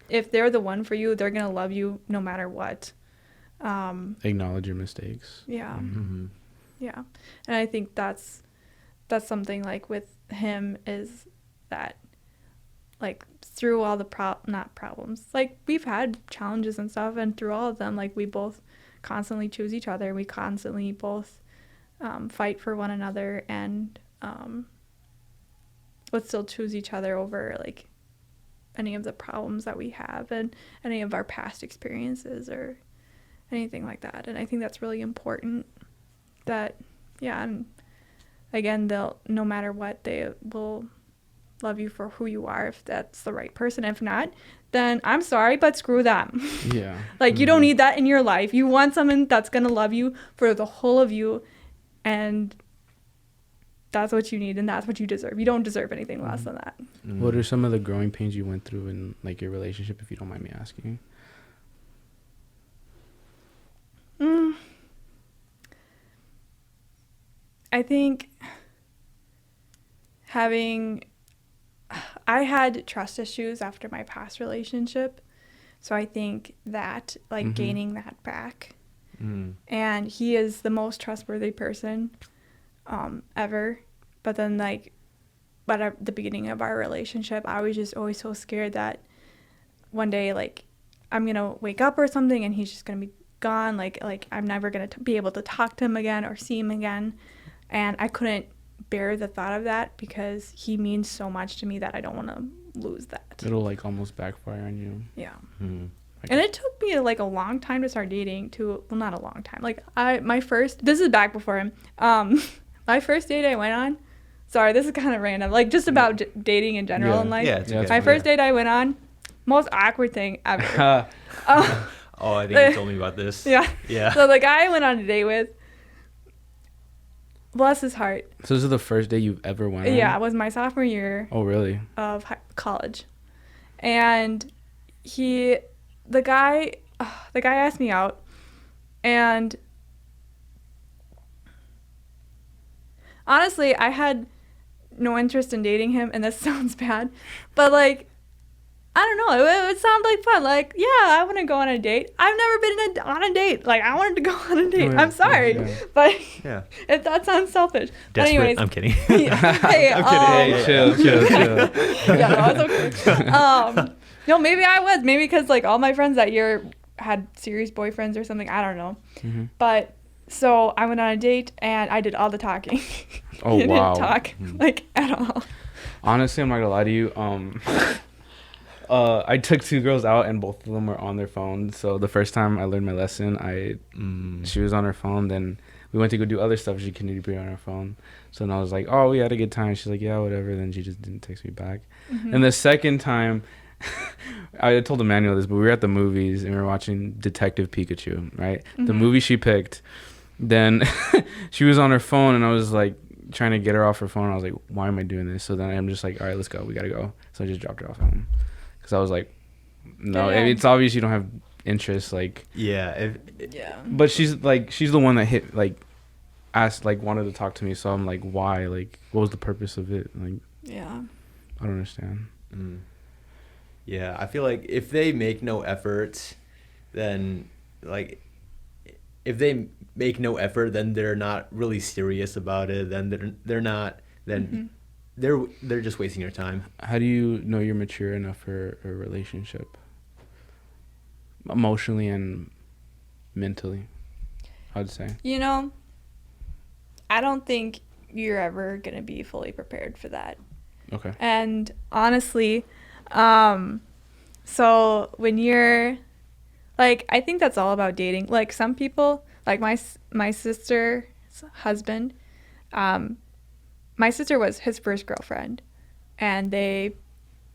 If they're the one for you, they're gonna love you no matter what. Acknowledge your mistakes. Yeah. Yeah. And I think that's something like with him, is that like through all the not problems, like we've had challenges and stuff, and through all of them, like we both constantly choose each other. We constantly both fight for one another, and but still choose each other over like any of the problems that we have and any of our past experiences or anything like that. And I think that's really important, that and again, they'll, no matter what, they will love you for who you are if that's the right person. If not, then I'm sorry, but screw them. Yeah. Like you don't need that in your life. You want someone that's gonna love you for the whole of you, and that's what you need, and that's what you deserve. You don't deserve anything less than that. What are some of the growing pains you went through in like your relationship, if you don't mind me asking? I think I had trust issues after my past relationship. So I think that, like, gaining that back. And he is the most trustworthy person ever. But then, like, at the beginning of our relationship, I was just always so scared that one day, like, I'm going to wake up or something and he's just going to be gone. Like I'm never going to be able to talk to him again or see him again. And I couldn't bear the thought of that because he means so much to me that I don't want to lose that. It'll, like, almost backfire on you. Yeah. And it took me, like, a long time to start dating too. Well, not a long time. Like, this is back before him. My first date I went on, sorry, this is kind of random, like, just about dating in general in life. Yeah, it's okay. My first date I went on, most awkward thing ever. Oh, I think you told me about this. Yeah. So the guy I went on a date with, bless his heart. So this is the first day you've ever went on? Yeah, it was my sophomore year. Oh, really? Of college. And the guy asked me out, and honestly, I had no interest in dating him, and this sounds bad, but, like, I don't know, it sounded like fun. Like, yeah, I want to go on a date. I've never been on a date. Like, I wanted to go on a date. I'm sorry, but if that sounds selfish. Desperate. But anyways, I'm kidding. Hey, I'm kidding. Hey, chill. Yeah, no, it's okay. No, maybe I was. Maybe because, like, all my friends that year had serious boyfriends or something. I don't know. But so I went on a date and I did all the talking. Oh, he wow. didn't talk, like, at all. Honestly, I'm not gonna lie to you. I took 2 girls out and both of them were on their phone. So the first time I learned my lesson, she was on her phone. Then we went to go do other stuff. She continued to be on her phone. So then I was like, oh, we had a good time. She's like, yeah, whatever. Then she just didn't text me back. And the second time, I told Emmanuel this, but we were at the movies and we were watching Detective Pikachu, right? The movie she picked. Then she was on her phone and I was like trying to get her off her phone. I was like, why am I doing this? So then I'm just like, all right, let's go. We got to go. So I just dropped her off home. Because I was like, no, it's obvious you don't have interest. Like, yeah. But she's the one that asked, like, wanted to talk to me. So I'm like, why? Like, what was the purpose of it? Like, yeah. I don't understand. Yeah, I feel like if they make no effort, then, like, if they make no effort, then they're not really serious about it. Then they're not. Then they're just wasting your time. How do you know you're mature enough for a relationship, emotionally and mentally? I'd say. You know, I don't think you're ever gonna be fully prepared for that. Okay. And honestly, so when you're, like, I think that's all about dating. Like, some people, like my sister's husband, my sister was his first girlfriend, and they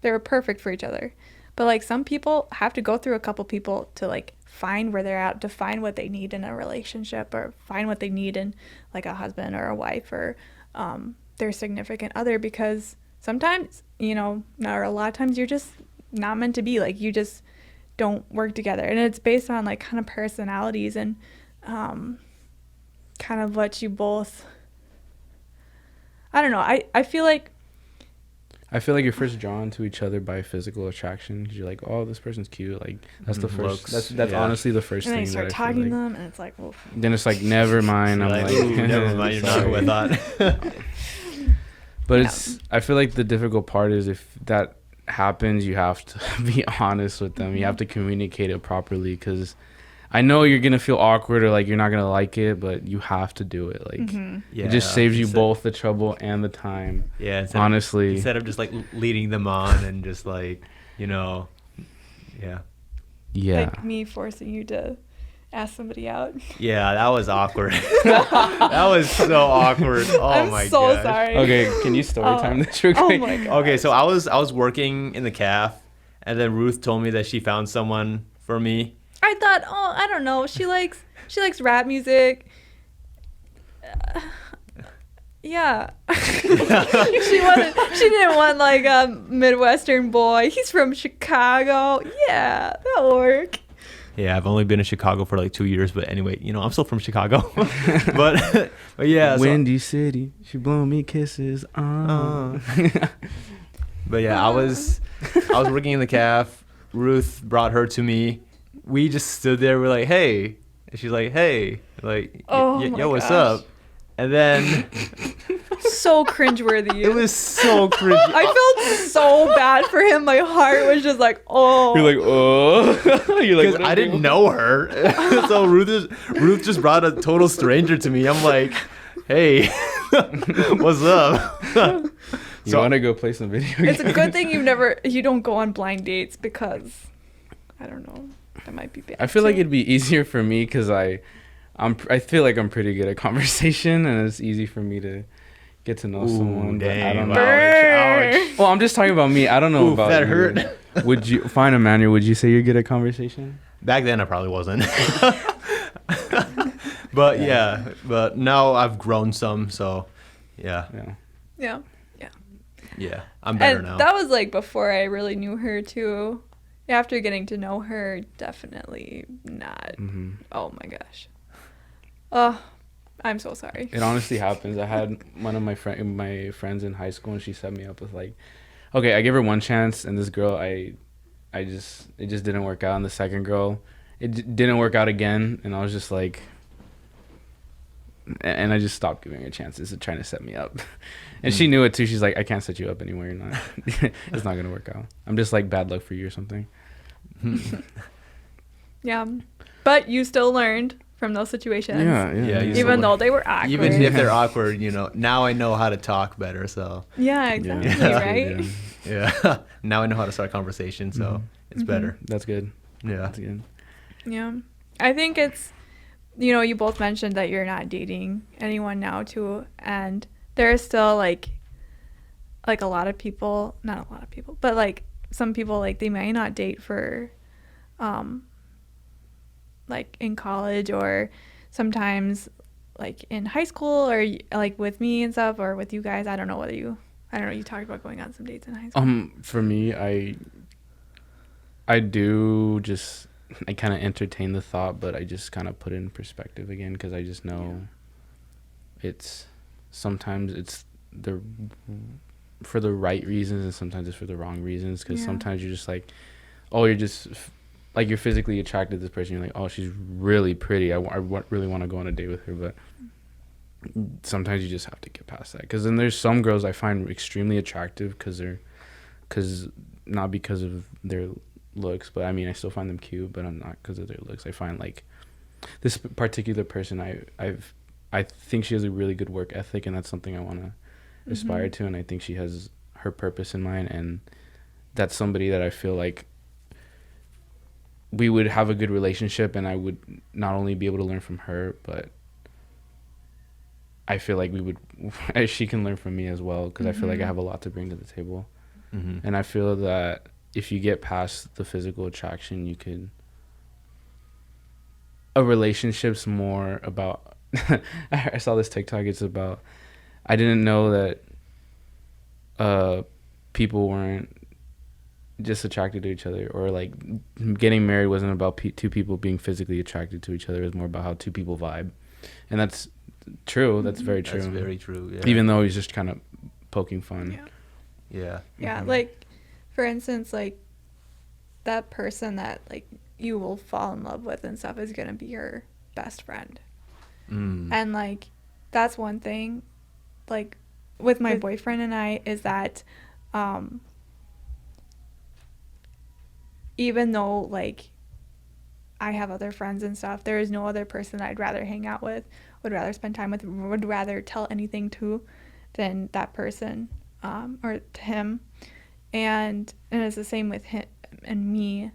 were perfect for each other. But, like, some people have to go through a couple people to, like, find where they're at, to find what they need in a relationship, or find what they need in, like, a husband or a wife or their significant other, because sometimes, you know, or a lot of times you're just not meant to be. Like, you just don't work together. And it's based on, like, kind of personalities and kind of what you both, I don't know. I feel like you're first drawn to each other by physical attraction, because you're like, oh, this person's cute. Like, that's the first. That's honestly the first thing. And then you start talking to them, and it's like, oof. Then it's like, never mind. I'm like, never mind. You're not who I thought. But I feel like the difficult part is if that happens, you have to be honest with them. You have to communicate it properly, because I know you're gonna feel awkward or like you're not gonna like it, but you have to do it. Like, it just saves you both the trouble and the time. Yeah, honestly. Instead of just, like, leading them on and just, like, you know, yeah. Like me forcing you to ask somebody out. Yeah, that was awkward. That was so awkward. Oh my god. I'm so sorry. Okay, can you story time this real quick? Oh my god. Okay, so I was working in the caf, and then Ruth told me that she found someone for me. I thought, oh, I don't know. She likes rap music. Yeah. She didn't want, like, a Midwestern boy. He's from Chicago. Yeah, that'll work. Yeah, I've only been in Chicago for like 2 years, but anyway, I'm still from Chicago. but yeah. Windy City, she blowing me kisses. But yeah, I was working in the calf. Ruth brought her to me. We just stood there. We're like, hey. And she's like, hey. Like, yo, what's up? And then... So cringeworthy. It was so cringy. I felt so bad for him. My heart was just like, oh. You're like, oh. You're like, I didn't know her. So Ruth just brought a total stranger to me. I'm like, hey, what's up? You want to go play some video games? It's a good thing you don't go on blind dates, because I don't know, that might be bad. I feel like it'd be easier for me because I feel like I'm pretty good at conversation, and it's easy for me to get to know someone. But I don't know. Ouch. Well, I'm just talking about me. I don't know about that you. hurt. Would you find Emmanuel? Would you say you're good at conversation? Back then, I probably wasn't. But yeah, but now I've grown some, so yeah. Yeah, I'm better now. That was like before I really knew her too. After getting to know her, definitely not. Mm-hmm. Oh my gosh. Oh, I'm so sorry. It honestly happens. I had one of my friends in high school, and she set me up with like, okay, I gave her one chance, and this girl, it just didn't work out. And the second girl, didn't work out again, and I was just like, and I just stopped giving her chances of trying to set me up. And she knew it too. She's like, I can't set you up anymore. You're not. It's not gonna work out. I'm just like bad luck for you or something. Yeah, but you still learned from those situations. Yeah. Even though they were awkward. Even if they're awkward, now I know how to talk better. So yeah, exactly, right? Yeah. Now I know how to start a conversation, so it's better. That's good. Yeah. That's good. Yeah, I think it's, you both mentioned that you're not dating anyone now too, and there are still like a lot of people, not a lot of people, but like some people, like they may not date for like in college, or sometimes like in high school, or like with me and stuff, or with you guys. I don't know, you talked about going on some dates in high school. For me, I do just, I kind of entertain the thought, but I just kind of put it in perspective again, because I just know sometimes it's for the right reasons, and sometimes it's for the wrong reasons, because sometimes you're just like, oh, you're just like, you're physically attracted to this person, you're like, oh, she's really pretty, I really want to go on a date with her, but sometimes you just have to get past that, because then there's some girls I find extremely attractive not because of their looks, but I mean, I still find them cute, but I'm not because of their looks. I find like this particular person, I think she has a really good work ethic, and that's something I want to aspire to, and I think she has her purpose in mind, and that's somebody that I feel like we would have a good relationship, and I would not only be able to learn from her, but I feel like she can learn from me as well, because I feel like I have a lot to bring to the table. And I feel that if you get past the physical attraction, a relationship's more about I saw this TikTok, it's about, I didn't know that people weren't just attracted to each other, or like getting married wasn't about two people being physically attracted to each other. It was more about how two people vibe. And that's true. That's very true. That's very true. Yeah. Even though he's just kind of poking fun. Yeah. Like, for instance, like that person that like you will fall in love with and stuff is gonna be your best friend. And like that's one thing like with my boyfriend and I, is that even though like I have other friends and stuff, there is no other person that I'd rather hang out with, would rather spend time with, would rather tell anything to than that person, or to him. And it's the same with him and me.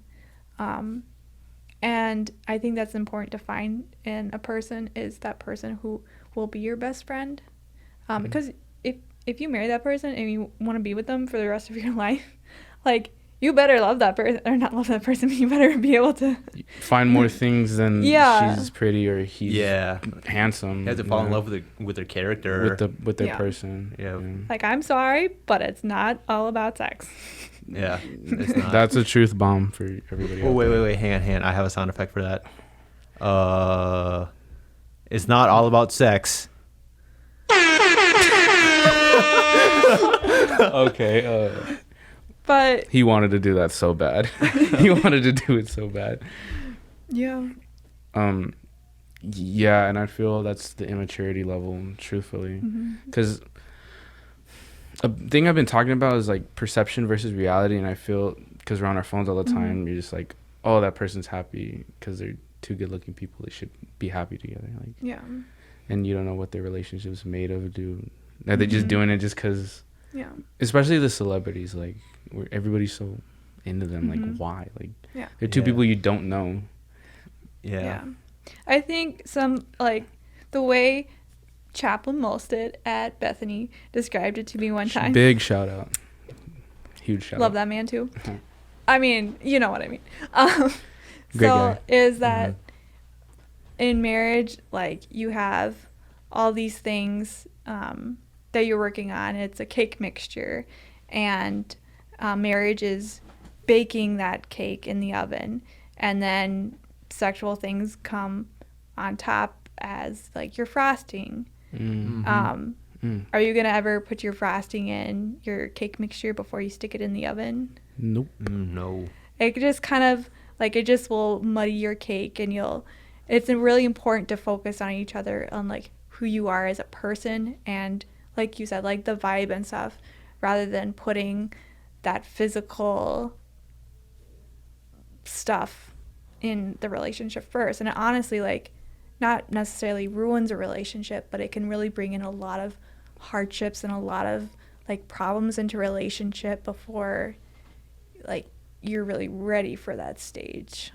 And I think that's important to find in a person, is that person who will be your best friend. Because if you marry that person and you want to be with them for the rest of your life, like you better love that person, or not love that person, but you better be able to find more things than she's pretty or he's handsome. You have to fall in love with their character, with their person. Yeah. Like, I'm sorry, but it's not all about sex. Yeah, it's not. That's a truth bomb for everybody. Oh, wait, hang on. I have a sound effect for that. It's not all about sex. Okay. But he wanted to do that so bad. He wanted to do it so bad. Yeah. Yeah, and I feel that's the immaturity level, truthfully. Because a thing I've been talking about is like perception versus reality, and I feel because we're on our phones all the time, you're just like, oh, that person's happy because they're two good-looking people. They should be happy together. Like, yeah. And you don't know what their relationship's made of. Are they just doing it just because? Yeah. Especially the celebrities, like, where everybody's so into them. Like, why? Like, they're two people you don't know. Yeah. I think the way Chaplain Molstead at Bethany described it to me one time. Big shout out. Huge shout out. Love that man too. I mean, you know what I mean. Great guy. Is that in marriage, like, you have all these things that you're working on. It's a cake mixture, and marriage is baking that cake in the oven, and then sexual things come on top as like your frosting. Are you gonna ever put your frosting in your cake mixture before you stick it in the oven? Nope. No. It just kind of like, it just will muddy your cake, and it's really important to focus on each other, on like who you are as a person, and like you said, like the vibe and stuff, rather than putting that physical stuff in the relationship first. And it honestly, like, not necessarily ruins a relationship, but it can really bring in a lot of hardships and a lot of like problems into relationship before like you're really ready for that stage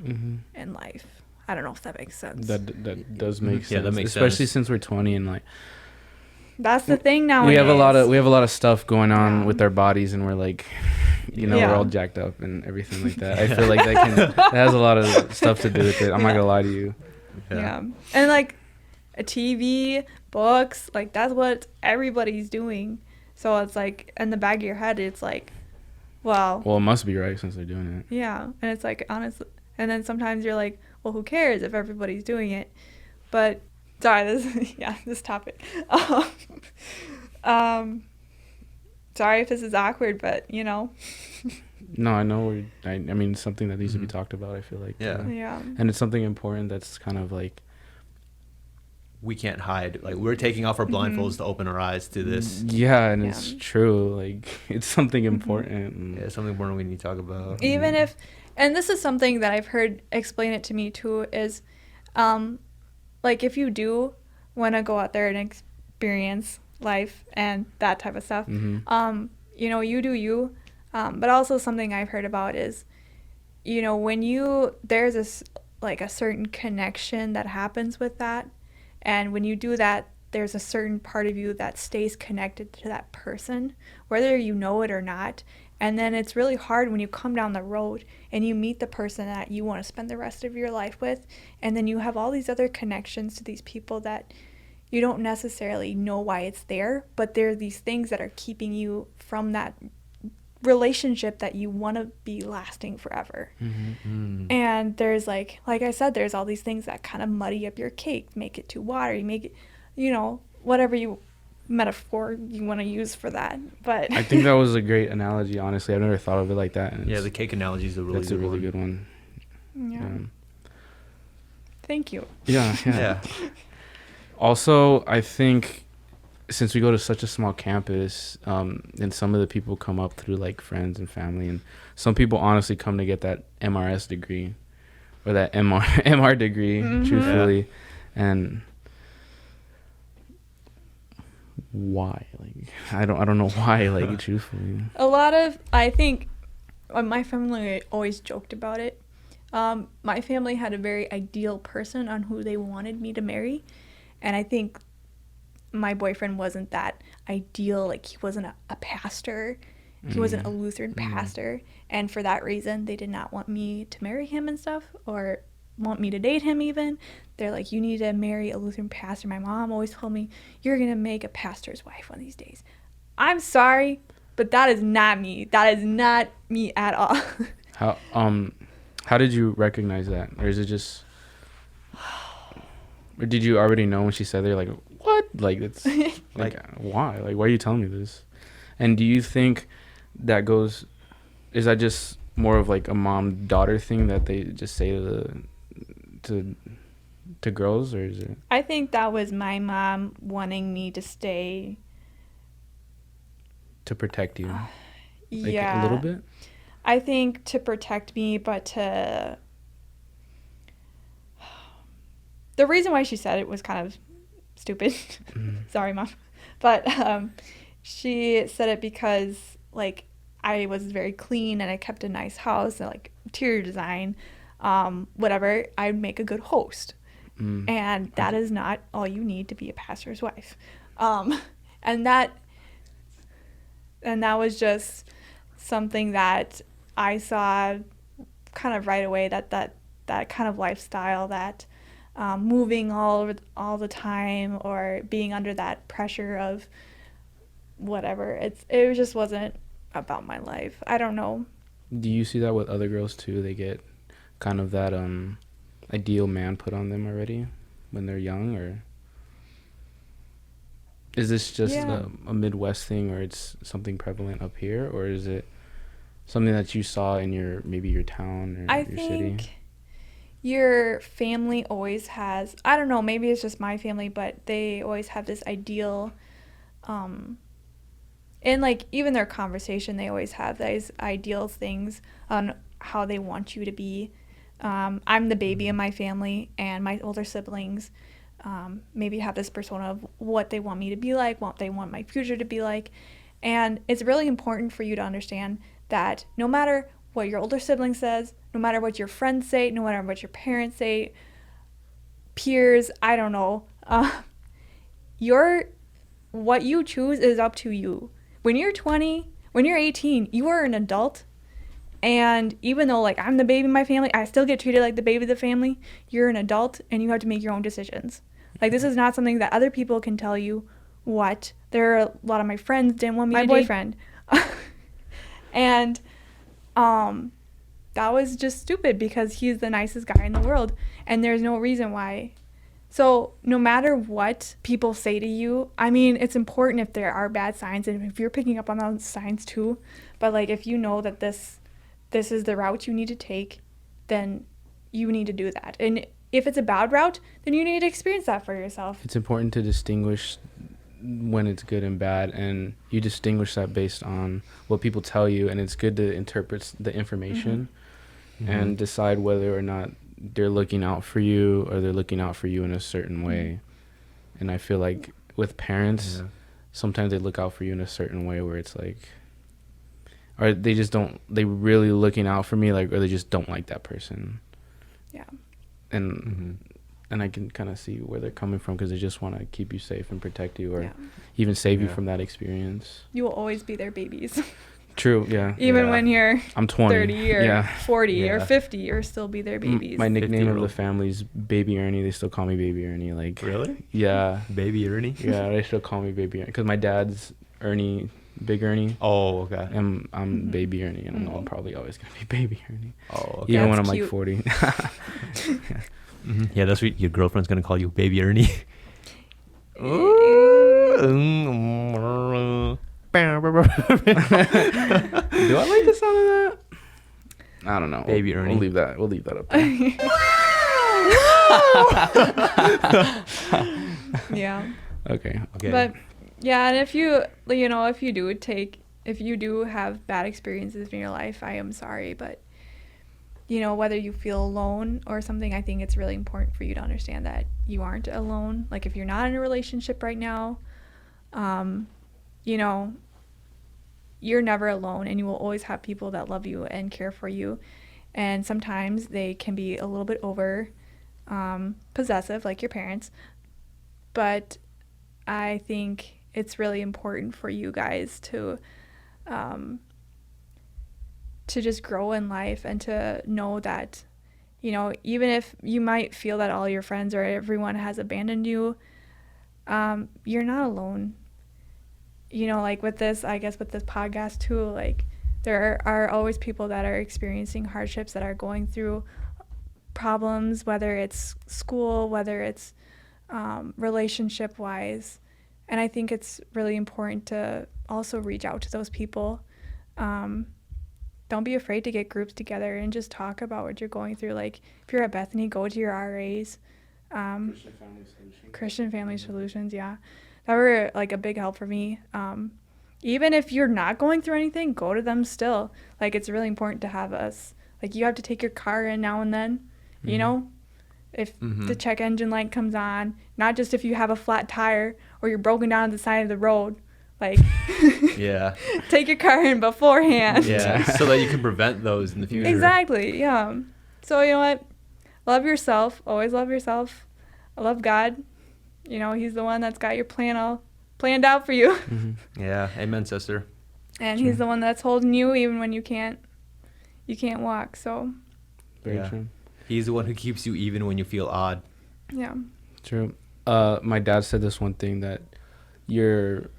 in life. I don't know if that makes sense. That does make sense. Yeah, that makes especially sense. Since we're 20 and like that's the thing now. We have a lot of stuff going on with our bodies, and we're like, we're all jacked up and everything like that. I feel like that has a lot of stuff to do with it. I'm not gonna lie to you. Yeah. And like a TV, books, like that's what everybody's doing. So it's like in the back of your head, it's like, well, it must be right since they're doing it. Yeah. And it's like, honestly, and then sometimes you're like, well, who cares if everybody's doing it? But sorry, this topic. Sorry if this is awkward, but No, I know. I mean, it's something that needs to be talked about, I feel like. Yeah. And it's something important that's kind of like, we can't hide. Like, we're taking off our blindfolds to open our eyes to this. Yeah, and it's true. Like, it's something important. Yeah, something important we need to talk about. Even if, and this is something that I've heard explain it to me too, is like, if you do want to go out there and experience life and that type of stuff, you do you. But also something I've heard about is, when there's this, like, a certain connection that happens with that. And when you do that, there's a certain part of you that stays connected to that person, whether you know it or not. And then it's really hard when you come down the road and you meet the person that you want to spend the rest of your life with. And then you have all these other connections to these people that you don't necessarily know why it's there, but there are these things that are keeping you from that relationship that you want to be lasting forever. And there's like I said, there's all these things that kind of muddy up your cake, make it too watery, make it, whatever metaphor you want to use for that. But I think that was a great analogy. Honestly, I've never thought of it like that. And the cake analogy is a really good one. Yeah. Thank you. Yeah. Also, I think since we go to such a small campus, and some of the people come up through like friends and family, and some people honestly come to get that MRS degree or that MR degree, truthfully. And why? Like, I don't know why, like, truthfully. I think my family always joked about it. My family had a very ideal person on who they wanted me to marry, and I think my boyfriend wasn't that ideal. Like, he wasn't a pastor, He wasn't a Lutheran pastor. And for that reason, they did not want me to marry him and stuff, or want me to date him even. They're like, you need to marry a Lutheran pastor. My mom always told me, you're going to make a pastor's wife one of these days. I'm sorry, but that is not me. That is not me at all. How did you recognize that? Or is it just... Or did you already know when she said they're like, what? Like, it's... like, why? Like, why are you telling me this? And do you think that goes... Is that just more of like a mom-daughter thing that they just say to girls, or is it... I think that was my mom wanting me to stay... To protect you? Like, yeah. a little bit? I think to protect me, but to... The reason why she said it was kind of stupid. Sorry, Mom. But she said it because, like, I was very clean and I kept a nice house and, like, interior design, whatever. I'd make a good host. And that is not all you need to be a pastor's wife. And that was just something that I saw kind of right away, that kind of lifestyle, that moving all the time or being under that pressure of whatever. It just wasn't about my life. I don't know. Do you see that with other girls too? They get kind of that ideal man put on them already when they're young, or is this just a Midwest thing, or it's something prevalent up here, or is it something that you saw in your town or your city? I think your family always has, I don't know, maybe it's just my family, but they always have this ideal, and like even their conversation, they always have these ideal things on how they want you to be. I'm the baby in my family, and my older siblings maybe have this persona of what they want me to be like, what they want my future to be like. And it's really important for you to understand that no matter what your older sibling says, no matter what your friends say, no matter what your parents say, peers, I don't know, what you choose is up to you. When you're 20, when you're 18, you are an adult. And even though, like, I'm the baby in my family, I still get treated like the baby of the family. You're an adult, and you have to make your own decisions. Like, this is not something that other people can tell you what. There are a lot of my friends didn't want me to date my boyfriend. And that was just stupid because he's the nicest guy in the world, and there's no reason why. So no matter what people say to you, I mean, it's important if there are bad signs, and if you're picking up on those signs too. But, like, if you know that this is the route you need to take, then you need to do that. And if it's a bad route, then you need to experience that for yourself. It's important to distinguish when it's good and bad, and you distinguish that based on what people tell you, and it's good to interpret the information and decide whether or not they're looking out for you or they're looking out for you in a certain way. And I feel like with parents, sometimes they look out for you in a certain way where it's like, or they just don't, they really looking out for me, like, or they just don't like that person. Yeah. And I can kind of see where they're coming from, because they just want to keep you safe and protect you, or even save you from that experience. You will always be their babies. True, yeah. Even when you're I'm 20, 30 or 40 or 50, you'll still be their babies. My nickname of the family is Baby Ernie. They still call me Baby Ernie. Like, really? Yeah. Baby Ernie? Yeah, they still call me Baby Ernie, because my dad's Ernie, Big Ernie. Oh, okay. And I'm Baby Ernie, and I'm probably always going to be Baby Ernie. Oh, okay. Even when I'm cute. like 40. Yeah, that's what your girlfriend's going to call you, Baby Ernie. Do I like the sound of that? I don't know. Baby Ernie. We'll leave that up there. Yeah. Okay. But yeah, and if you do have bad experiences in your life, I am sorry, but whether you feel alone or something, I think it's really important for you to understand that you aren't alone. Like, if you're not in a relationship right now, you're never alone, and you will always have people that love you and care for you. And sometimes they can be a little bit over possessive, like your parents. But I think it's really important for you guys to to just grow in life and to know that, you know, even if you might feel that all your friends or everyone has abandoned you, you're not alone. You know, like with this, I guess with this podcast too, like there are always people that are experiencing hardships, that are going through problems, whether it's school, whether it's relationship wise. And I think it's really important to also reach out to those people. Don't be afraid to get groups together and just talk about what you're going through. Like if you're at Bethany, go to your RAs. Christian Family Solutions, yeah. That were like a big help for me. Even if you're not going through anything, go to them still. Like it's really important to have us. Like you have to take your car in now and then, you know, if the check engine light comes on, not just if you have a flat tire or you're broken down on the side of the road. Like, yeah, take your car in beforehand. Yeah, so that you can prevent those in the future. Exactly, yeah. So, you know what? Love yourself. Always love yourself. Love God. You know, he's the one that's got your plan all planned out for you. Yeah, amen, sister. And he's the one that's holding you even when you can't walk, so. Very true. He's the one who keeps you even when you feel odd. Yeah. True. My dad said this one thing, that you're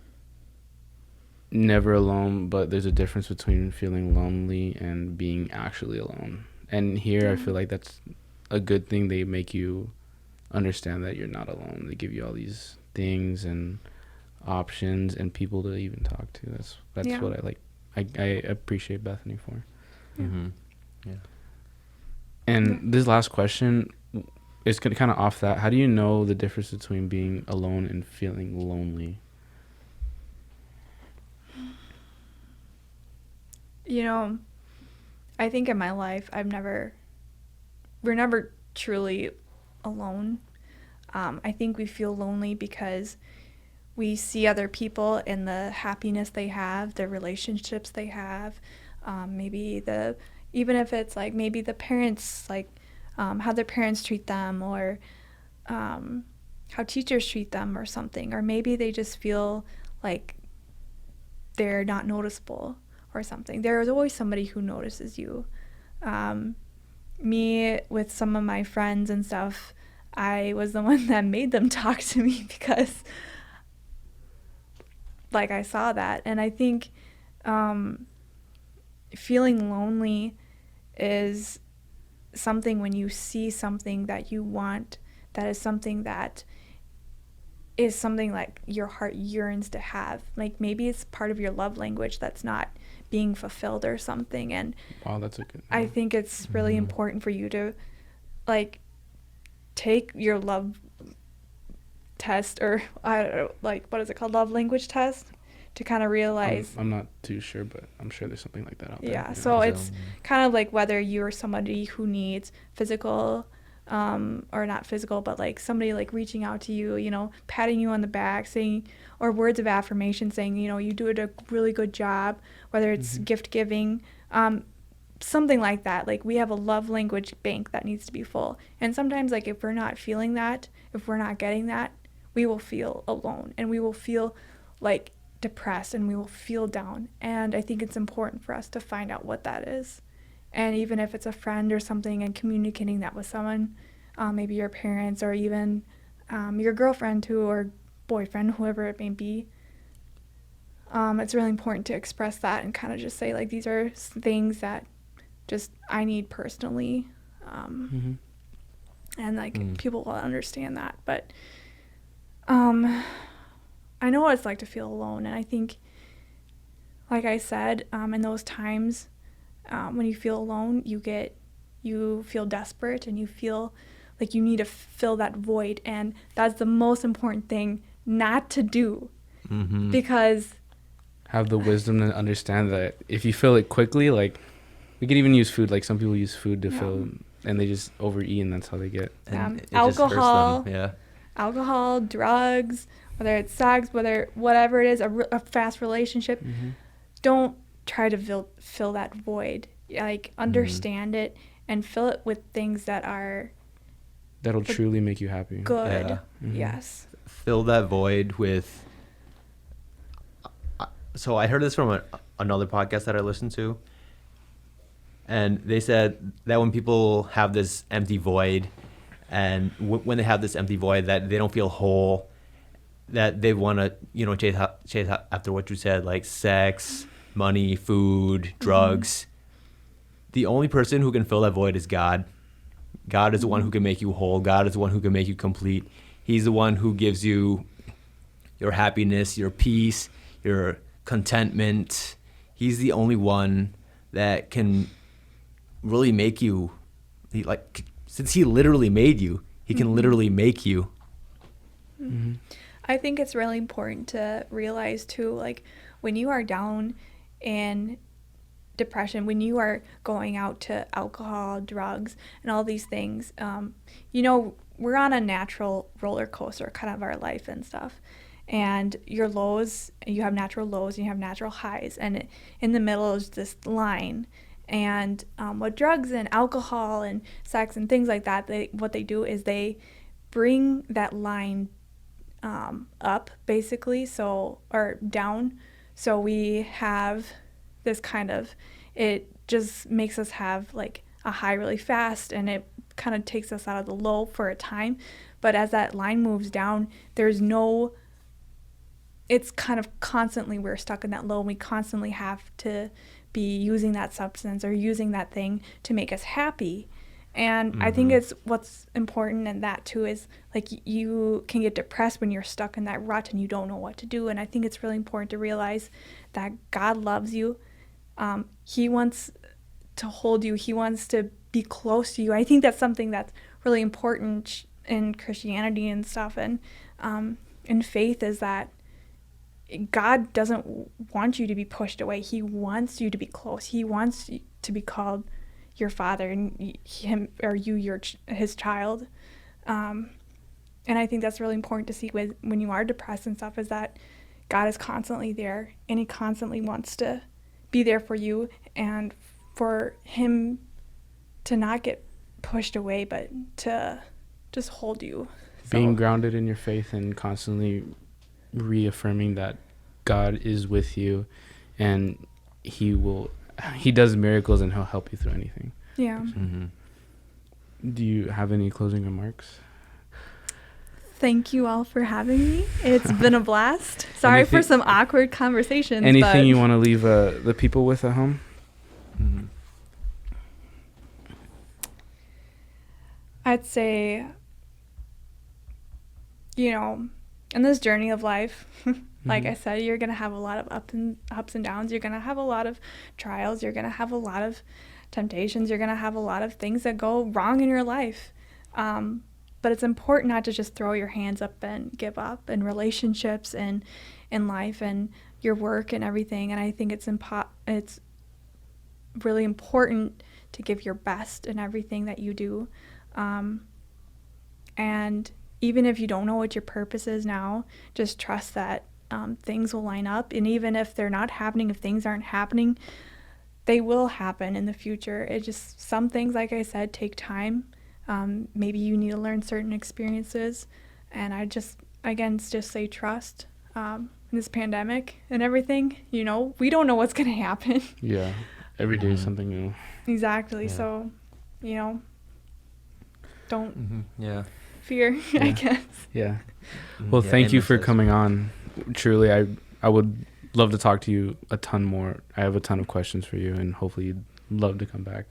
never alone, but there's a difference between feeling lonely and being actually alone. And here I feel like that's a good thing. They make you understand that you're not alone. They give you all these things and options and people to even talk to. That's what I like. I appreciate Bethany for. Yeah. And this last question is kind of off that. How do you know the difference between being alone and feeling lonely? You know, I think in my life, we're never truly alone. I think we feel lonely because we see other people and the happiness they have, the relationships they have, even if it's like maybe the parents, like how their parents treat them, or how teachers treat them or something, or maybe they just feel like they're not noticeable or something. There is always somebody who notices you. Me, with some of my friends and stuff, I was the one that made them talk to me because like I saw that. And I think feeling lonely is something when you see something that you want, that is something like your heart yearns to have. Like maybe it's part of your love language that's not being fulfilled or something. And wow, that's a good one. I think it's really important for you to like take your love test, or I don't know, like what is it called, love language test, to kind of realize. I'm not too sure, but I'm sure there's something like that out there. Yeah, so it's kind of like whether you're somebody who needs physical or not physical, but like somebody like reaching out to you, you know, patting you on the back, saying, or words of affirmation saying, you know, you do a really good job, whether it's gift giving, something like that. Like we have a love language bank that needs to be full. And sometimes like if we're not feeling that, if we're not getting that, we will feel alone and we will feel like depressed and we will feel down. And I think it's important for us to find out what that is. And even if it's a friend or something, and communicating that with someone, maybe your parents or even your girlfriend too, or boyfriend, whoever it may be, it's really important to express that and kind of just say like, these are things that just I need personally. And like people will understand that. But I know what it's like to feel alone. And I think, like I said, in those times, when you feel alone, you feel desperate and you feel like you need to fill that void. And that's the most important thing not to do. Because have the wisdom to understand that if you fill it quickly, like we could even use food, like some people use food to fill, and they just overeat and that's how they get. Alcohol, alcohol, drugs, whether it's sex, whatever it is, a fast relationship, don't try to fill that void. Like understand it and fill it with things that'll truly make you happy. Good. Yes. Fill that void with. So I heard this from another podcast that I listened to. And they said that when people have this empty void, and when they have this empty void, that they don't feel whole, that they want to, chase after what you said, like sex, money, food, drugs. The only person who can fill that void is God. God is the one who can make you whole. God is the one who can make you complete. He's the one who gives you your happiness, your peace, your contentment. He's the only one that can really make you, since he literally made you, he can literally make you. Mm-hmm. I think it's really important to realize too, like when you are down in depression, when you are going out to alcohol, drugs, and all these things, we're on a natural roller coaster kind of our life and stuff. And your lows, you have natural lows and you have natural highs. And in the middle is this line. And what drugs and alcohol and sex and things like that, what they do is they bring that line up, basically, or down. So we have this kind of, it just makes us have like a high really fast, and it kind of takes us out of the low for a time. But as that line moves down, it's kind of constantly, we're stuck in that low, and we constantly have to be using that substance or using that thing to make us happy. And I think it's what's important in that too is like you can get depressed when you're stuck in that rut and you don't know what to do. And I think it's really important to realize that God loves you. He wants to hold you. He wants to be close to you. I think that's something that's really important in Christianity and stuff. And in faith is that God doesn't want you to be pushed away. He wants you to be close. He wants you to be called your father, and his child. And I think that's really important to see when you are depressed and stuff, is that God is constantly there, and he constantly wants to be there for you, and for him to not get pushed away, but to just hold you. Being grounded in your faith and constantly reaffirming that God is with you, and he does miracles, and he'll help you through anything. Yeah. Mm-hmm. Do you have any closing remarks? Thank you all for having me. It's been a blast. Sorry for some awkward conversations. Anything you want to leave the people with at home? Mm-hmm. I'd say, in this journey of life, like I said, you're going to have a lot of ups and downs. You're going to have a lot of trials. You're going to have a lot of temptations. You're going to have a lot of things that go wrong in your life. But it's important not to just throw your hands up and give up in relationships and in life and your work and everything. And I think it's really important to give your best in everything that you do. And even if you don't know what your purpose is now, just trust that things will line up. And even if they're not happening, if things aren't happening, they will happen in the future. It just, some things, like I said, take time. Maybe you need to learn certain experiences. And I just say trust. In this pandemic and everything, we don't know what's going to happen. Yeah. Every day is something new. Exactly. Yeah. So, don't fear, Yeah. I guess. Yeah. Well, thank you for coming on. Truly, I would love to talk to you a ton more. I have a ton of questions for you, and hopefully you'd love to come back.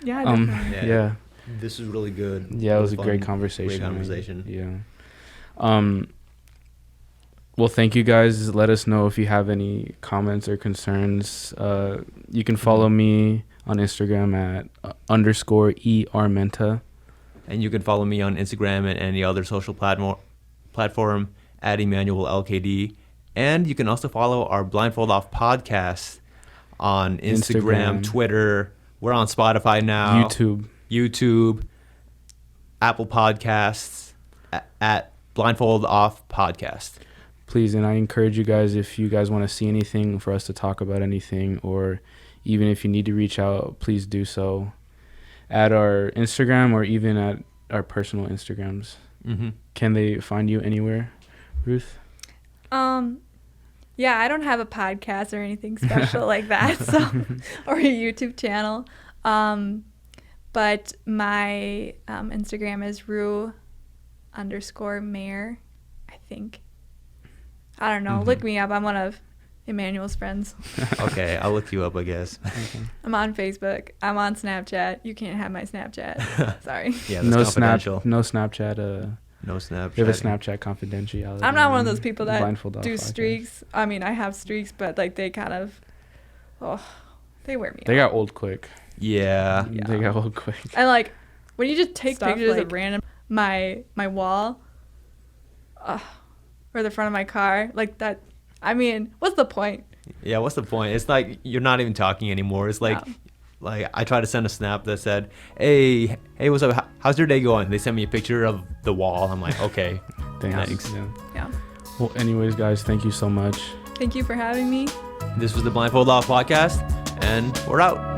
Yeah, definitely. Yeah. This is really good. Yeah, it was a great conversation. Great conversation. Yeah. Well, thank you guys. Let us know if you have any comments or concerns. You can follow me on Instagram at _ERmenta. And you can follow me on Instagram and any other social platform at Emmanuel LKD. And you can also follow our Blindfold Off podcast on Instagram, Twitter. We're on Spotify now. YouTube, Apple Podcasts, at Blindfold Off Podcast. Please, and I encourage you guys, if you guys want to see anything, for us to talk about anything, or even if you need to reach out, please do so at our Instagram or even at our personal Instagrams. Mm-hmm. Can they find you anywhere, Ruth? Yeah, I don't have a podcast or anything special like that, so or a YouTube channel. But my Instagram is Ru_Mayer, I think. I don't know. Look me up. I'm one of Emmanuel's friends. Okay, I'll look you up, I guess. I'm on Facebook. I'm on Snapchat. You can't have my Snapchat. Sorry. Yeah, that's confidential. No Snapchat. No Snapchat. We have a Snapchat confidentiality. I'm not one of those people that Blindfold do podcast. streaks. I mean, I have streaks, but like they kind of, they wear me They out. got old quick. Yeah. They got old quick. And like when you just take Stuff pictures like- of random my wall, or the front of my car, like that. I mean, what's the point? Yeah, what's the point? It's like you're not even talking anymore. It's like, No. like I tried to send a snap that said, "Hey, what's up? How's your day going?" They sent me a picture of the wall. I'm like, okay, thanks. Yeah. Yeah. Well, anyways, guys, thank you so much. Thank you for having me. This was the Blindfold Law podcast, and we're out.